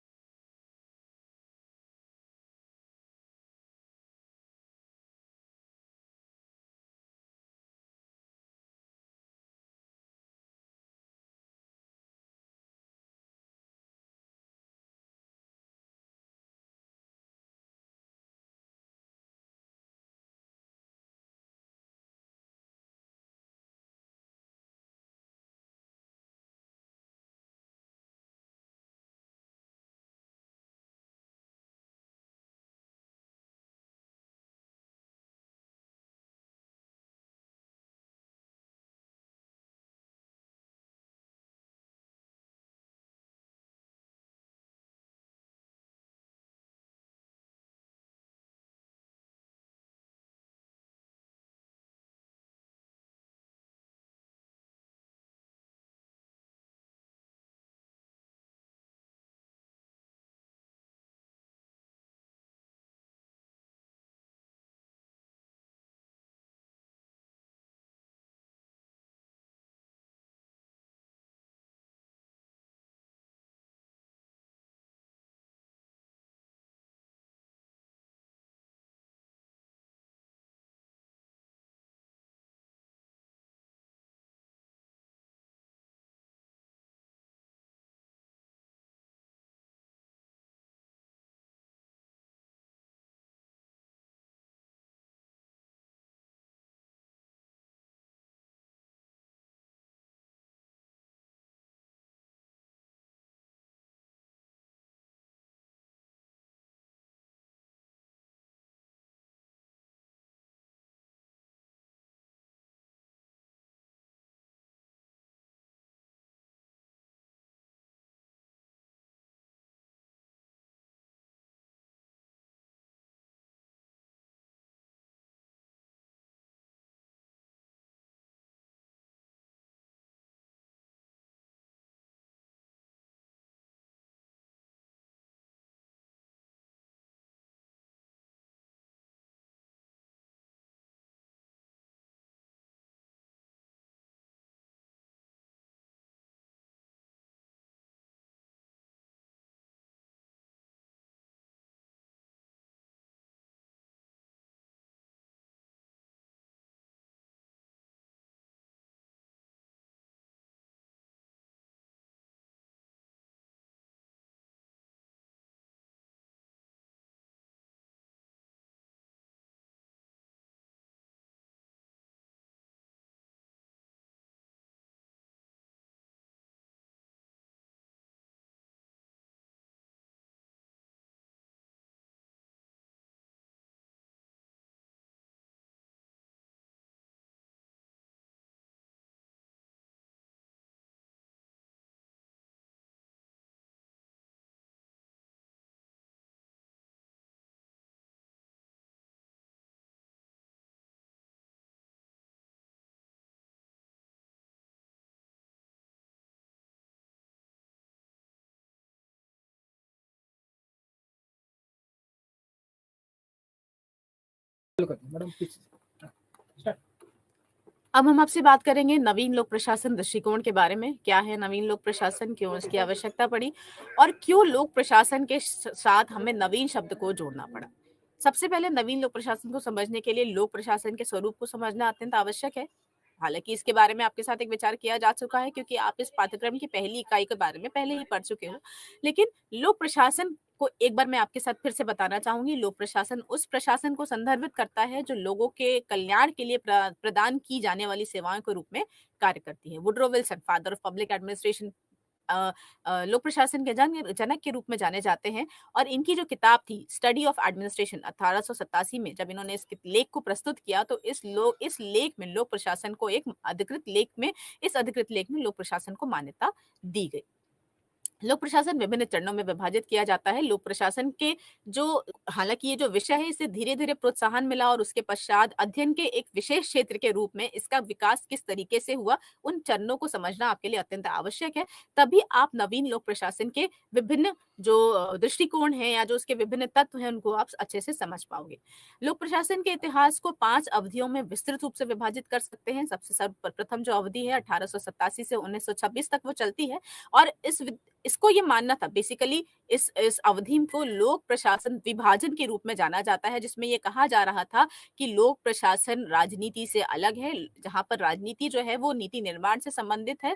मैडम प्लीज स्टार्ट। अब हम आपसे बात करेंगे नवीन लोक प्रशासन दृष्टिकोण के बारे में। क्या है नवीन लोक प्रशासन, क्यों इसकी आवश्यकता पड़ी और क्यों लोक प्रशासन के साथ हमें नवीन शब्द को जोड़ना पड़ा। सबसे पहले नवीन लोक प्रशासन को समझने के लिए लोक प्रशासन के स्वरूप को समझना अत्यंत आवश्यक है। हालांकि इसके बारे में आपके साथ एक विचार किया जा चुका है, क्योंकि आप इस पाठ्यक्रम की पहली इकाई के बारे में पहले ही पढ़ चुके हो। लेकिन लोक प्रशासन आपको एक बार मैं आपके साथ फिर से बताना चाहूँगी, लोक प्रशासन उस प्रशासन को संदर्भित करता है जो लोगों के कल्याण के लिए प्रदान की जाने वाली सेवाओं के रूप में कार्य करती है। Woodrow Wilson, father of public administration, अ लोक प्रशासन के जनक के रूप में जाने जाते हैं और इनकी जो किताब थी स्टडी ऑफ एडमिनिस्ट्रेशन 1887 में जब इन्होंने इस लेख को प्रस्तुत किया तो इस लेख में लोक प्रशासन को एक अधिकृत लेख में इस अधिकृत लेख में लोक प्रशासन को मान्यता दी गई। लोक प्रशासन विभिन्न चरणों में विभाजित किया जाता है। लोक प्रशासन के जो हालाँकि ये जो विषय है इसे धीरे-धीरे प्रोत्साहन मिला और उसके पश्चात अध्ययन के एक विशेष क्षेत्र के रूप में इसका विकास किस तरीके से हुआ, उन चरणों को समझना आपके लिए अत्यंत आवश्यक है। तभी आप नवीन लोक प्रशासन के विभिन्न जो दृष्टिकोण हैं या जो उसके विभिन्न तत्व हैं उनको आप अच्छे से समझ पाओगे। लोक प्रशासन के इतिहास को 5 अवधियों में विस्तृत रूप से विभाजित कर सकते हैं। सबसे सर्वप्रथम जो अवधि है 1887 से 1926 तक वो चलती है और इसको ये मानना था बेसिकली इस अवधि को लोक प्रशासन विभाजन के रूप में जाना जाता है जिसमें ये कहा जा रहा था कि लोक प्रशासन राजनीति से अलग है, जहाँ पर राजनीति जो है वो नीति निर्माण से संबंधित है,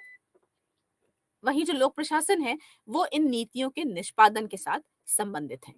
वहीं जो लोक प्रशासन है वो इन नीतियों के निष्पादन के साथ संबंधित है।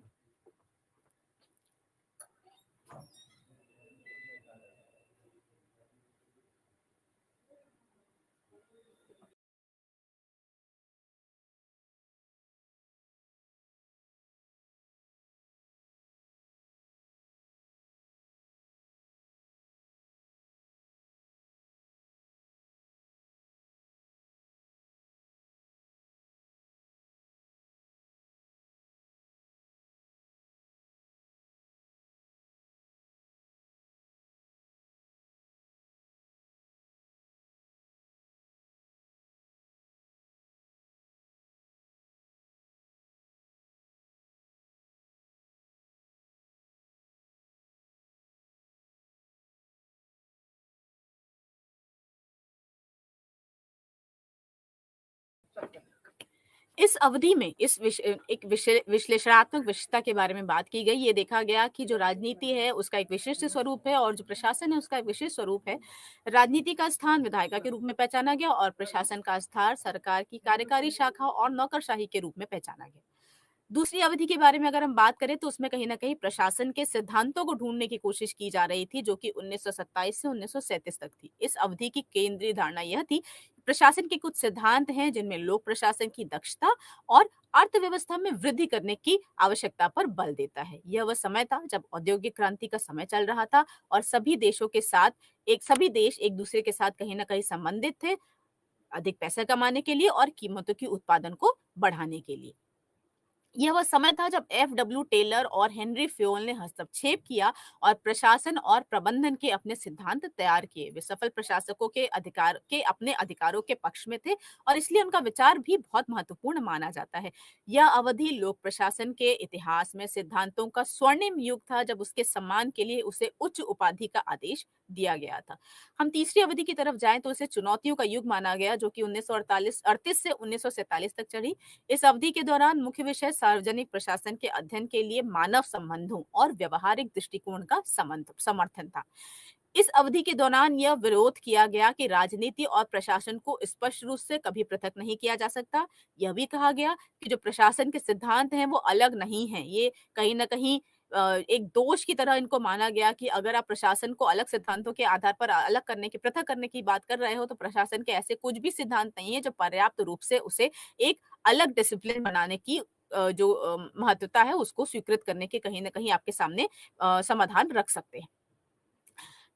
इस अवधि में एक विश्लेषणात्मक विशेषता के बारे में बात की गई। ये देखा गया कि जो राजनीति है उसका एक विशिष्ट स्वरूप है और जो प्रशासन है उसका एक विशिष्ट स्वरूप है। राजनीति का स्थान विधायिका के रूप में पहचाना गया और प्रशासन का स्थान सरकार की कार्यकारी शाखा और नौकरशाही के रूप में पहचाना गया। दूसरी अवधि के बारे में अगर हम बात करें तो उसमें कहीं न कहीं प्रशासन के सिद्धांतों को ढूँढने की कोशिश की जा रही थी, जो कि 1927 से 1937 तक थी। इस अवधि की केंद्रीय धारणा यह थी, प्रशासन के कुछ सिद्धांत हैं जिनमें लोक प्रशासन की दक्षता और अर्थव्यवस्था में वृद्धि करने की आवश्यकता पर बल देता है। यह वह समय था जब औद्योगिक क्रांति का समय चल रहा था और सभी देश एक-दूसरे के साथ कहीं न कहीं संबंधित थे, अधिक पैसा कमाने के लिए और कीमतों की उत्पादन को बढ़ाने के लिए। यह वह समय था जब एफ.डब्ल्यू. टेलर और हेनरी फ्योल ने हस्तक्षेप किया और प्रशासन और प्रबंधन के अपने सिद्धांत तैयार किए। वे सफल प्रशासकों के अपने अधिकारों के पक्ष में थे और इसलिए उनका विचार भी बहुत महत्वपूर्ण माना जाता है। यह अवधि लोक प्रशासन के इतिहास में सिद्धांतों का स्वर्णिम युग था जब उसके सम्मान के लिए उसे उच्च उपाधि का आदेश दिया गया था। हम तीसरी अवधि की तरफ जाएं तो इसे चुनौतियों का युग माना गया जो कि 1938 से 1947 तक चली। इस अवधि के दौरान मुख्य विषय सार्वजनिक प्रशासन के अध्ययन के लिए मानव संबंधों और व्यवहारिक दृष्टिकोण का समर्थन था। इस अवधि के दौरान यह विरोध किया गया कि राजनीति और प्रशासन को स्पष्ट रूप से कभी पृथक नहीं किया जा सकता। यह भी कहा गया कि जो प्रशासन के सिद्धांत हैं वो अलग नहीं हैं। ये कहीं न कहीं एक दोष की तरह इनको माना गया कि अगर आप प्रशासन को अलग सिद्धांतों के आधार पर अलग करने की पृथक करने की बात कर रहे हो तो प्रशासन के ऐसे कुछ भी सिद्धांत नहीं है जो पर्याप्त रूप से उसे एक अलग डिसिप्लिन बनाने की जो महत्वता है उसको स्वीकृत करने के कहीं न कहीं आपके सामने समाधान रख सकते हैं।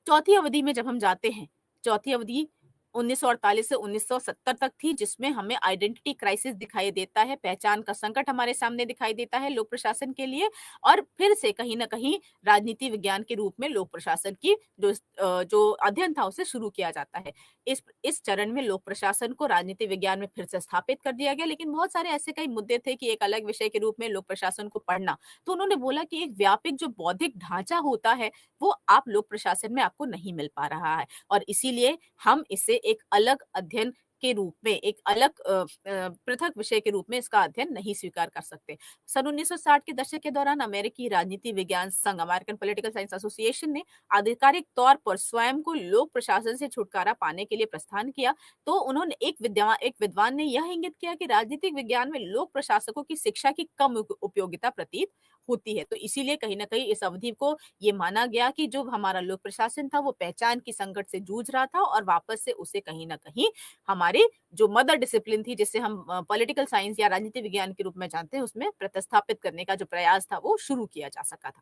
चौथी अवधि में जब हम जाते हैं, चौथी अवधि 1948 से 1970 तक थी जिसमें हमें आइडेंटिटी क्राइसिस दिखाई देता है, पहचान का संकट हमारे सामने दिखाई देता है लोक प्रशासन के लिए और फिर से कहीं न कहीं राजनीति विज्ञान के रूप में लोक प्रशासन की जो अध्ययन था उसे शुरू किया जाता है। इस चरण में लोक प्रशासन को राजनीति विज्ञान में फिर से स्थापित कर दिया गया लेकिन बहुत सारे ऐसे कई मुद्दे थे कि एक अलग विषय के रूप में लोक प्रशासन को पढ़ना। तो उन्होंने बोला कि एक व्यापक जो बौद्धिक ढांचा होता है, वो आप लोक प्रशासन में आपको नहीं मिल पा रहा है और इसीलिए हम इसे एक अलग अध्ययन के रूप में, एक अलग पृथक विषय के रूप में इसका अध्ययन नहीं स्वीकार कर सकते। सन 1960 के दशक के दौरान अमेरिकी राजनीति विज्ञान संघ, अमेरिकन पॉलिटिकल साइंस एसोसिएशन ने आधिकारिक तौर पर स्वयं को लोक प्रशासन से छुटकारा पाने के लिए प्रस्थान किया। तो उन्होंने एक विद्वान ने यह इंगित किया कि राजनीतिक विज्ञान में लोक प्रशासकों की शिक्षा की कम उपयोगिता प्रतीत होती है। तो इसीलिए कहीं न कहीं इस अवधि को ये माना गया कि जो हमारा लोक प्रशासन था वो पहचान की संकट से जूझ रहा था और वापस से उसे कहीं न कहीं हमारे जो मदर डिसिप्लिन थी, जिसे हम पॉलिटिकल साइंस या राजनीति विज्ञान के रूप में जानते हैं, उसमें प्रतिस्थापित करने का जो प्रयास था वो शुरू किया जा सका था।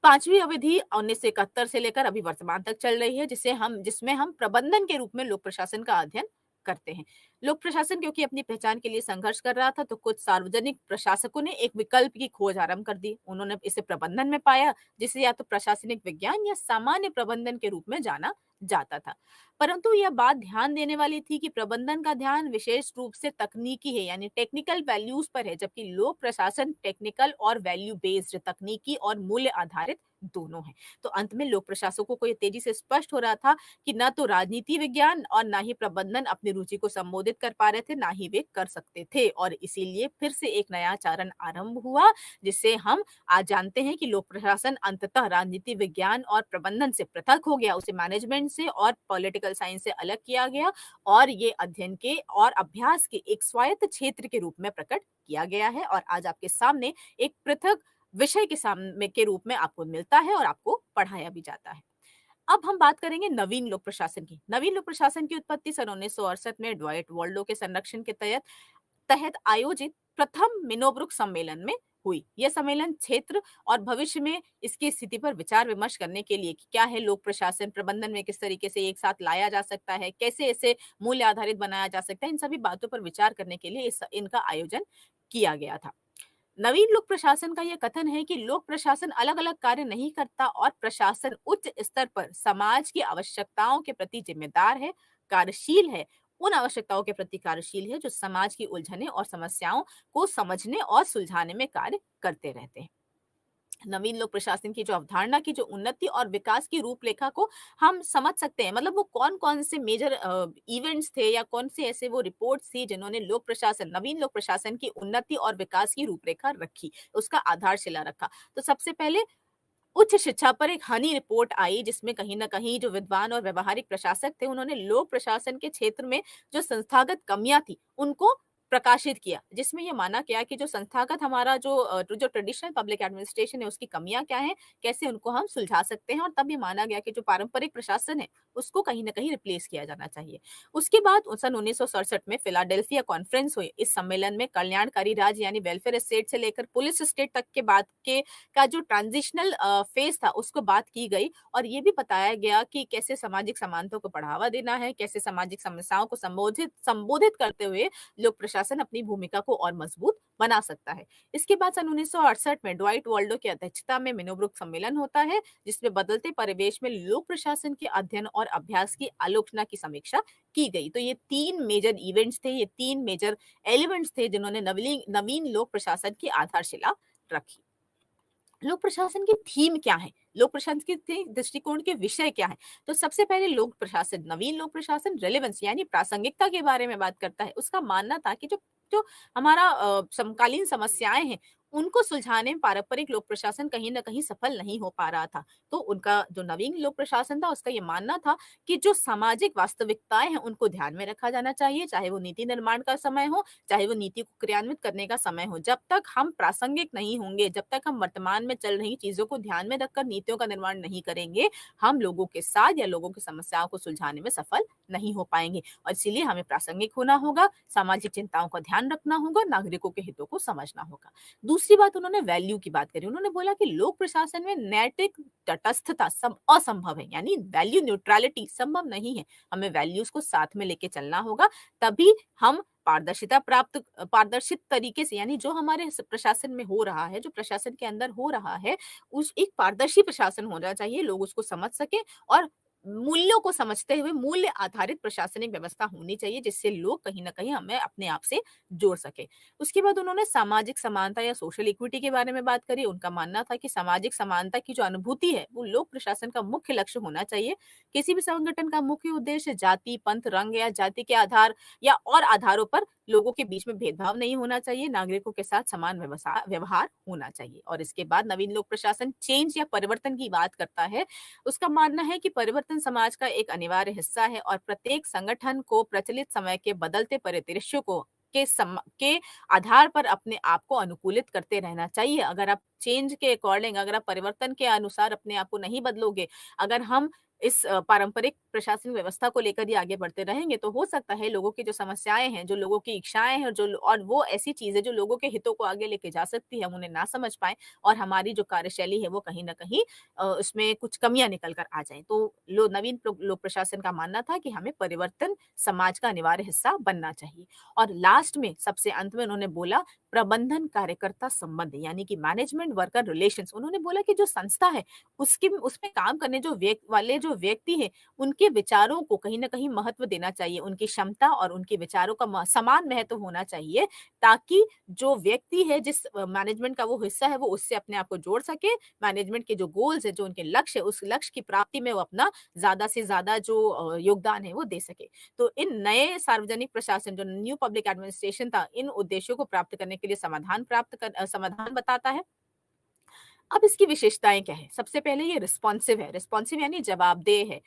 5वीं अवधि 1971 से लेकर अभी वर्तमान तक चल रही है, जिसमें हम प्रबंधन के रूप में लोक प्रशासन का अध्ययन करते हैं। लोक प्रशासन क्योंकि अपनी पहचान के लिए संघर्ष कर रहा था, तो कुछ सार्वजनिक प्रशासकों ने एक विकल्प की खोज आरंभ कर दी। उन्होंने इसे प्रबंधन में पाया, जिसे या तो प्रशासनिक विज्ञान या सामान्य प्रबंधन के रूप में जाना जाता था। परंतु यह बात ध्यान देने वाली थी कि प्रबंधन का ध्यान विशेष रूप से तकनीकी है, यानी टेक्निकल वैल्यूज पर है, जबकि लोक प्रशासन टेक्निकल और वैल्यू बेस्ड, तकनीकी और मूल्य आधारित दोनों है। तो अंत में लोक प्रशासकों को ये तेजी से स्पष्ट हो रहा था कि ना तो राजनीति विज्ञान और ना ही प्रबंधन अपनी रुचि को संबोधित कर पा रहे थे, ना ही वे कर सकते थे, और इसीलिए फिर से एक नया चरण आरंभ हुआ, जिसे हम आज जानते हैं कि लोक प्रशासन अंततः राजनीति विज्ञान और प्रबंधन से पृथक हो गया, उसे मैनेजमेंट से और पॉलिटिकल साइंस से अलग किया गया और ये अध्ययन के और अभ्यास के एक स्वायत्त क्षेत्र के रूप में प्रकट किया गया है, और आज आपके सामने एक पृथक विषय के रूप में आपको मिलता है और आपको पढ़ाया भी जाता है। अब हम बात करेंगे नवीन लोक प्रशासन की। नवीन लोक प्रशासन की उत्पत्ति सन 1968 में ड्वाइट वॉल्डो के संरक्षण के तहत तहत आयोजित प्रथम मिनोब्रुक सम्मेलन में हुई। यह सम्मेलन क्षेत्र और भविष्य में इसकी स्थिति पर विचार विमर्श करने के लिए कि क्या है लोक प्रशासन, प्रबंधन में किस तरीके से एक साथ लाया जा सकता है, कैसे इसे मूल्य आधारित बनाया जा सकता है, इन सभी बातों पर विचार करने के लिए इनका आयोजन किया गया था। नवीन लोक प्रशासन का यह कथन है कि लोक प्रशासन अलग-अलग कार्य नहीं करता और प्रशासन उच्च स्तर पर समाज की आवश्यकताओं के प्रति जिम्मेदार है, कार्यशील है, उन आवश्यकताओं के प्रति कार्यशील है जो समाज की उलझने और समस्याओं को समझने और सुलझाने में कार्य करते रहते हैं। नवीन लोक प्रशासन की जो अवधारणा की जो उन्नति और विकास की रूपरेखा को हम समझ सकते हैं, मतलब वो कौन-कौन से मेजर इवेंट्स थे या कौन से ऐसे वो रिपोर्ट्स थी जिन्होंने नवीन लोक प्रशासन की उन्नति और विकास की रूपरेखा रखी, उसका आधारशिला रखा। तो सबसे पहले उच्च शिक्षा पर एक हनी रिपोर्ट आई, जिसमें कहीं न कहीं जो विद्वान और व्यावहारिक प्रशासक थे, उन्होंने लोक प्रशासन के क्षेत्र में जो संस्थागत कमियाँ थी, उनको प्रकाशित किया। जिसमें ये माना गया कि जो संस्थागत हमारा जो ट्रेडिशनल पब्लिक एडमिनिस्ट्रेशन है, उसकी कमियाँ क्या हैं, कैसे उनको हम सुलझा सकते हैं, और तब ये माना गया कि जो पारंपरिक प्रशासन है, उसको कहीं न कहीं रिप्लेस किया जाना चाहिए। उसके बाद सन 1967 में फिलाडेल्फिया कॉन्फ्रेंस हुई। इस सम्मेलन में कल्याणकारी राज्य यानी वेलफेयर स्टेट से लेकर पुलिस स्टेट तक के बाद के का जो ट्रांजिशनल फेज था, उसको बात की गई और ये भी बताया गया कि कैसे सामाजिक समानता को बढ़ावा देना है, कैसे सामाजिक समस्याओं को संबोधित करते हुए लोक प्रशासन अपनी भूमिका को और मजबूत बना सकता है। इसके बाद सन 1968 में ड्वाइट वॉल्डो की अध्यक्षता में मिनोब्रुक सम्मेलन होता है, जिसमें बदलते परिवेश में लोक प्रशासन के अध्ययन और अभ्यास की आलोचना की समीक्षा की गई। तो ये 3 मेजर इवेंट्स थे, ये 3 मेजर एलिमेंट्स थे जिन्होंने नवीन लोक प्रशासन की आधारशिला रखी। लोक प्रशासन की थीम क्या है? लोक प्रशासन के दृष्टिकोण के विषय क्या है? तो सबसे पहले नवीन लोक प्रशासन रेलेवेंस यानी प्रासंगिकता के बारे में बात करता है। उसका मानना था कि जो जो हमारा समकालीन समस्याएं हैं, उनको सुलझाने में पारंपरिक लोक प्रशासन कहीं न कहीं सफल नहीं हो पा रहा था। तो उनका जो नवीन लोक प्रशासन था, उसका ये मानना था कि जो सामाजिक वास्तविकताएं हैं, उनको ध्यान में रखा जाना चाहिए, चाहे वो नीति निर्माण का समय हो, चाहे वो नीति को क्रियान्वित करने का समय हो। जब तक हम प्रासंगिक नहीं होंगे, जब तक हम वर्तमान में चल रही चीजों को ध्यान में रखकर नीतियों का निर्माण नहीं करेंगे, हम लोगों के साथ या लोगों की समस्याओं को सुलझाने में सफल नहीं हो पाएंगे। और इसीलिए हमें प्रासंगिक होना होगा, सामाजिक चिंताओं का ध्यान रखना होगा, नागरिकों के हितों को समझना होगा। दूसरी बात, उन्होंने वैल्यू की बात करी। उन्होंने बोला कि लोक प्रशासन में नैतिक तटस्थता असंभव है, यानी वैल्यू न्यूट्रलिटी संभव नहीं है। हमें वैल्यूज को साथ में लेके चलना होगा, तभी हम पारदर्शित तरीके से, यानी जो हमारे प्रशासन में हो रहा है, जो प्रशासन के अंदर हो रहा है, उस एक पारदर्शी प्रशासन होना चाहिए, लोग उसको समझ सके और मूल्यों को समझते हुए मूल्य आधारित प्रशासनिक व्यवस्था होनी चाहिए, जिससे लोग कहीं न कहीं हमें अपने आप से जोड़ सकें। उसके बाद उन्होंने सामाजिक समानता या सोशल इक्विटी के बारे में बात करी। उनका मानना था कि सामाजिक समानता की जो अनुभूति है, वो लोक प्रशासन का मुख्य लक्ष्य होना चाहिए। किसी भी संगठन का मुख्य उद्देश्य जाति, पंथ, रंग या जाति के आधार या और आधारों पर लोगों के बीच में भेदभाव नहीं होना चाहिए, नागरिकों के साथ समान व्यवहार होना चाहिए। और इसके बाद नवीन लोक प्रशासन चेंज या परिवर्तन की बात करता है। उसका मानना है कि परिवर्तन समाज का एक अनिवार्य हिस्सा है और प्रत्येक संगठन को प्रचलित समय के बदलते परिदृश्यों को के आधार पर अपने आप को अनुकूलित करते रहना चाहिए। अगर आप चेंज के अकॉर्डिंग, अगर आप परिवर्तन के अनुसार अपने आप को नहीं बदलोगे, अगर हम इस पारंपरिक प्रशासन व्यवस्था को लेकर ही आगे बढ़ते रहेंगे, तो हो सकता है लोगों की जो समस्याएँ हैं, जो लोगों की इच्छाएँ हैं, और वो ऐसी चीज़ें जो लोगों के हितों को आगे लेके जा सकती है, हम उन्हें ना समझ पाएँ और हमारी जो कार्यशैली है, वो कहीं न कहीं उसमें कुछ कमियाँ निकल कर आ जाएँ। तो नवीन लोक प्रशासन का मानना था कि हमें परिवर्तन समाज का अनिवार्य हिस्सा बनना चाहिए। और लास्ट में, सबसे अंत में उन्होंने बोला, प्रबंधन कार्यकर्ता संबंध, यानी कि मैनेजमेंट वर्कर रिलेशंस। उन्होंने बोला कि जो संस्था है, उसकी उसमें काम करने जो व्यक्ति हैं, उनके विचारों को कहीं न कहीं महत्व देना चाहिए। उनकी क्षमता और उनके विचारों का समान महत्व होना चाहिए, ताकि जो व्यक्ति है, जिस मैनेजमेंट का वो हिस्सा है, वो उससे अपने आप को जोड़ सके। मैनेजमेंट के जो गोल्स है, जो उनके लक्ष्य है, उस लक्ष्य की प्राप्ति में वो अपना ज़्यादा से ज़्यादा जो योगदान है, वो दे सके। तो इन नए सार्वजनिक प्रशासन, जो न्यू पब्लिक एडमिनिस्ट्रेशन था, इन उद्देश्यों को प्राप्त करने के लिए समाधान बताता है। अब इसकी विशेषताएँ क्या है? सबसे पहले ये रिस्पॉन्सिव है। रिस्पॉन्सिव यानी जवाबदेह है।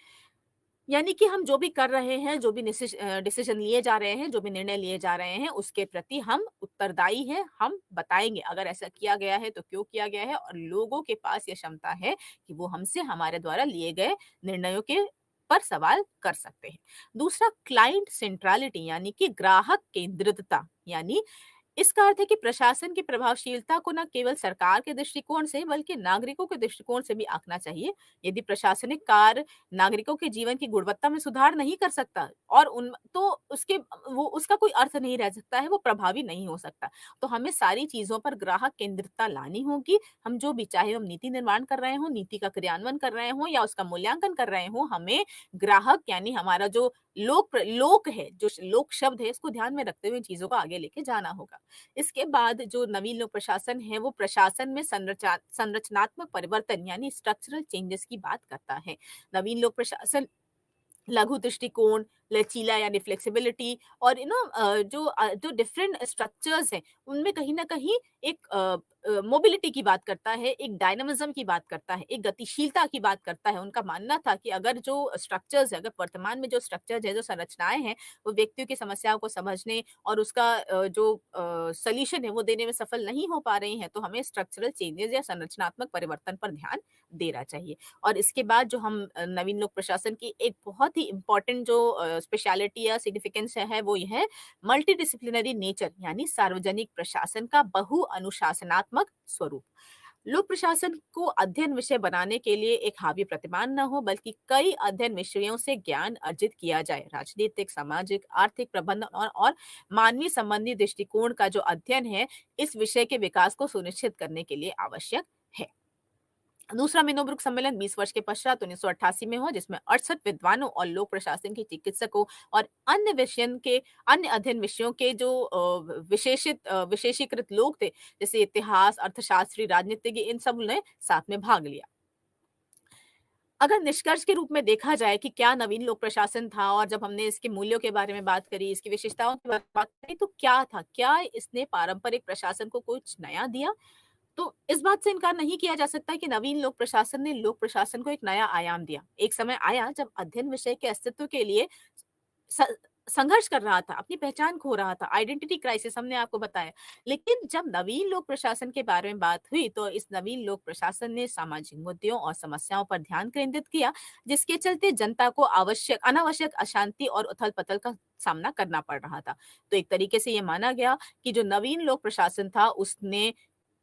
यानी कि हम जो भी कर रहे हैं, जो भी डिसीजन लिए जा रहे हैं, जो भी निर्णय लिए जा रहे हैं, उसके प्रति हम उत्तरदायी हैं, हम बताएँगे अगर ऐसा किया गया है तो क्यों किया गया है, और लोगों के पास ये क्षमता है कि वो हमसे हमारे द्वारा लिए गए निर्णयों के पर सवाल कर सकते हैं। दूसरा, क्लाइंट सेंट्रलिटी, यानी कि ग्राहक केंद्रितता, यानी इसका अर्थ है कि प्रशासन की प्रभावशीलता को न केवल सरकार के दृष्टिकोण से, बल्कि नागरिकों के दृष्टिकोण से भी आंकना चाहिए। यदि प्रशासनिक कार्य नागरिकों के जीवन की गुणवत्ता में सुधार नहीं कर सकता, और उन तो उसके वो उसका कोई अर्थ नहीं रह सकता है, वो प्रभावी नहीं हो सकता। तो हमें सारी चीजों पर ग्राहक केंद्रितता लानी होगी। हम जो भी, चाहे हम नीति निर्माण कर रहे हों, नीति का क्रियान्वयन कर रहे हों या उसका मूल्यांकन कर रहे हों, हमें ग्राहक, यानी हमारा जो लोक है, जो लोक शब्द है, इसको ध्यान में रखते हुए चीजों को आगे लेके जाना होगा। इसके बाद जो नवीन लोक प्रशासन है, वो प्रशासन में संरचनात्मक परिवर्तन, यानी स्ट्रक्चरल चेंजेस की बात करता है। नवीन लोक प्रशासन लघु दृष्टिकोण, लचीला यानी फ्लेक्सिबिलिटी, और जो डिफरेंट स्ट्रक्चर्स हैं, उनमें कहीं न कहीं एक मोबिलिटी की बात करता है, एक डायनामिज्म की बात करता है, एक गतिशीलता की बात करता है। उनका मानना था कि अगर जो स्ट्रक्चर्स है, अगर वर्तमान में जो स्ट्रक्चर्स है, जो संरचनाएँ हैं, वो व्यक्तियों की समस्याओं को समझने और उसका सॉल्यूशन है, वो देने में सफल नहीं हो पा रही हैं, तो हमें स्ट्रक्चरल चेंजेस या संरचनात्मक परिवर्तन पर ध्यान देना चाहिए। और इसके बाद जो हम नवीन लोक प्रशासन की एक बहुत ही इम्पोर्टेंट जो स्पेशलिटी या सिग्निफिकेंस है, वो ये है मल्टीडिसिप्लिनरी नेचर, यानी सार्वजनिक प्रशासन का बहु अनुशासनात्मक स्वरूप। लोक प्रशासन को अध्ययन विषय बनाने के लिए एक हावी प्रतिमान न हो, बल्कि कई अध्ययन विषयों से ज्ञान अर्जित किया जाए। राजनीतिक, सामाजिक, आर्थिक, प्रबंधन और मानवीय संबंधी दृष्टिकोण का जो अध्ययन है, इस विषय के विकास को सुनिश्चित करने के लिए आवश्यक है। दूसरा मिनोब्रुक सम्मेलन 20 वर्ष के पश्चात 1988 में हुआ, जिसमें 68 विद्वानों और लोक प्रशासन के चिकित्सकों और अन्य अध्ययन विषयों के जो विशेषीकृत लोग थे, जैसे इतिहास, अर्थशास्त्री, राजनीतिज्ञ, इन सब ने साथ में भाग लिया। अगर निष्कर्ष के रूप में देखा जाए कि क्या नवीन लोक प्रशासन था, और जब हमने इसके मूल्यों के बारे में बात करी, इसकी विशेषताओं की बात करी, तो क्या था? क्या इसने पारंपरिक प्रशासन को कुछ नया दिया? तो इस बात से इनकार नहीं किया जा सकता कि नवीन लोक प्रशासन ने लोक प्रशासन को एक नया आयाम दिया। एक समय आया जब अध्ययन विषय के अस्तित्व के लिए स संघर्ष कर रहा था, अपनी पहचान खो रहा था, आइडेंटिटी क्राइसिस हमने आपको बताया। लेकिन जब नवीन लोक प्रशासन के बारे में बात हुई, तो इस नवीन लोक प्रशासन ने सामाजिक मुद्दों और समस्याओं पर ध्यान केंद्रित किया, जिसके चलते जनता को अनावश्यक अशांति और उथल-पुथल का सामना करना पड़ रहा था। तो एक तरीके से ये माना गया कि जो नवीन लोक प्रशासन था, उसने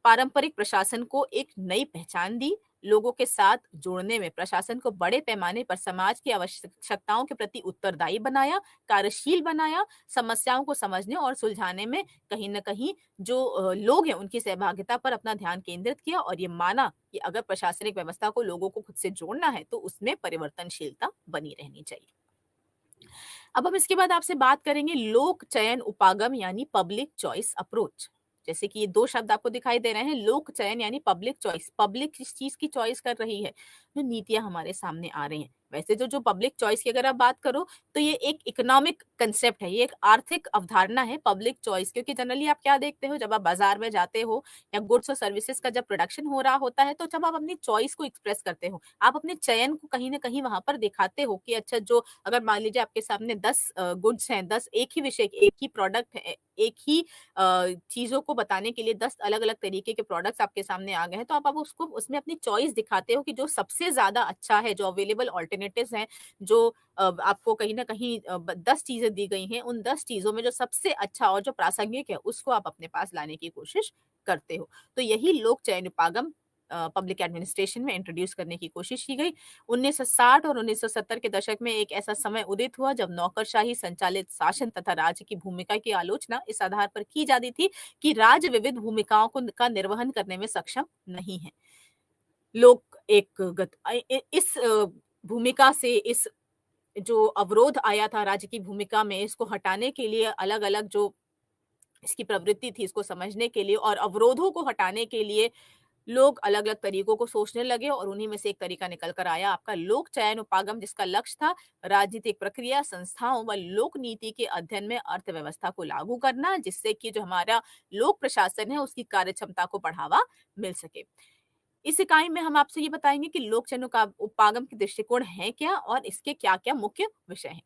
पारंपरिक प्रशासन को एक नई पहचान दी, लोगों के साथ जोड़ने में प्रशासन को बड़े पैमाने पर समाज की आवश्यकताओं के प्रति उत्तरदायी बनाया, कार्यशील बनाया, समस्याओं को समझने और सुलझाने में कहीं न कहीं जो लोग हैं, उनकी सहभागिता पर अपना ध्यान केंद्रित किया, और ये माना कि अगर प्रशासनिक व्यवस्था को लोगों को खुद से जोड़ना है, तो उसमें परिवर्तनशीलता बनी रहनी चाहिए। अब हम इसके बाद आपसे बात करेंगे लोक चयन उपागम यानी पब्लिक चॉइस अप्रोच। जैसे कि ये 2 शब्द आपको दिखाई दे रहे हैं, लोक चयन यानी पब्लिक चॉइस। पब्लिक किस चीज़ की चॉइस कर रही है? जो नीतियाँ हमारे सामने आ रही हैं। वैसे जो पब्लिक चॉइस की अगर आप बात करो, तो ये एक इकोनॉमिक कांसेप्ट है, ये एक आर्थिक अवधारणा है पब्लिक चॉइस, क्योंकि जनरली आप क्या देखते हो जब आप बाज़ार में जाते हो या गुड्स और सर्विसेज़ का जब प्रोडक्शन हो रहा होता है, तो जब आप अपनी चॉइस को एक्सप्रेस करते हो, आप अपने चयन को कहीं न कहीं वहाँ पर दिखाते हो कि अच्छा, जो अगर मान लीजिए आपके सामने 10 गुड्स हैं, 10 एक ही विषय के, एक ही प्रोडक्ट है, एक ही चीज़ों को बताने के लिए 10 अलग-अलग तरीके के प्रोडक्ट्स आपके सामने आ गए हैं, तो आप उसको उसमें अपनी चॉइस दिखाते हो कि जो सबसे ज़्यादा अच्छा है, जो अवेलेबल अल्टरनेटिव्स हैं, जो आपको कहीं न कहीं 10 चीज़ें दी गई हैं, उन 10 चीज़ों में जो सबसे अच्छा और जो प्रासंगिक है, उसको आप अपने पास लाने की कोशिश करते हो। तो यही लोक चयन उपागम पब्लिक एडमिनिस्ट्रेशन में इंट्रोड्यूस करने की कोशिश की गई। 1960 और 1970 के दशक में एक ऐसा समय उदित हुआ जब नौकरशाही संचालित शासन तथा राज्य की भूमिका की आलोचना इस आधार पर की जाती थी कि राज्य विविध भूमिकाओं को का निर्वहन करने में सक्षम नहीं है। लोग एक इस भूमिका से, इस जो अवरोध आया था राज्य की भूमिका में, इसको हटाने के लिए अलग-अलग जो इसकी प्रवृत्ति थी, इसको समझने के लिए और अवरोधों को हटाने के लिए लोग अलग-अलग तरीकों को सोचने लगे और उन्हीं में से एक तरीका निकल कर आया आपका लोक चयन उपागम, जिसका लक्ष्य था राजनीतिक प्रक्रिया, संस्थाओं व लोक नीति के अध्ययन में अर्थव्यवस्था को लागू करना, जिससे कि जो हमारा लोक प्रशासन है, उसकी कार्यक्षमता को बढ़ावा मिल सके। इस इकाई में हम आपसे ये बताएंगे कि लोक चयन का उपागम के दृष्टिकोण है क्या और इसके क्या-क्या मुख्य विषय हैं।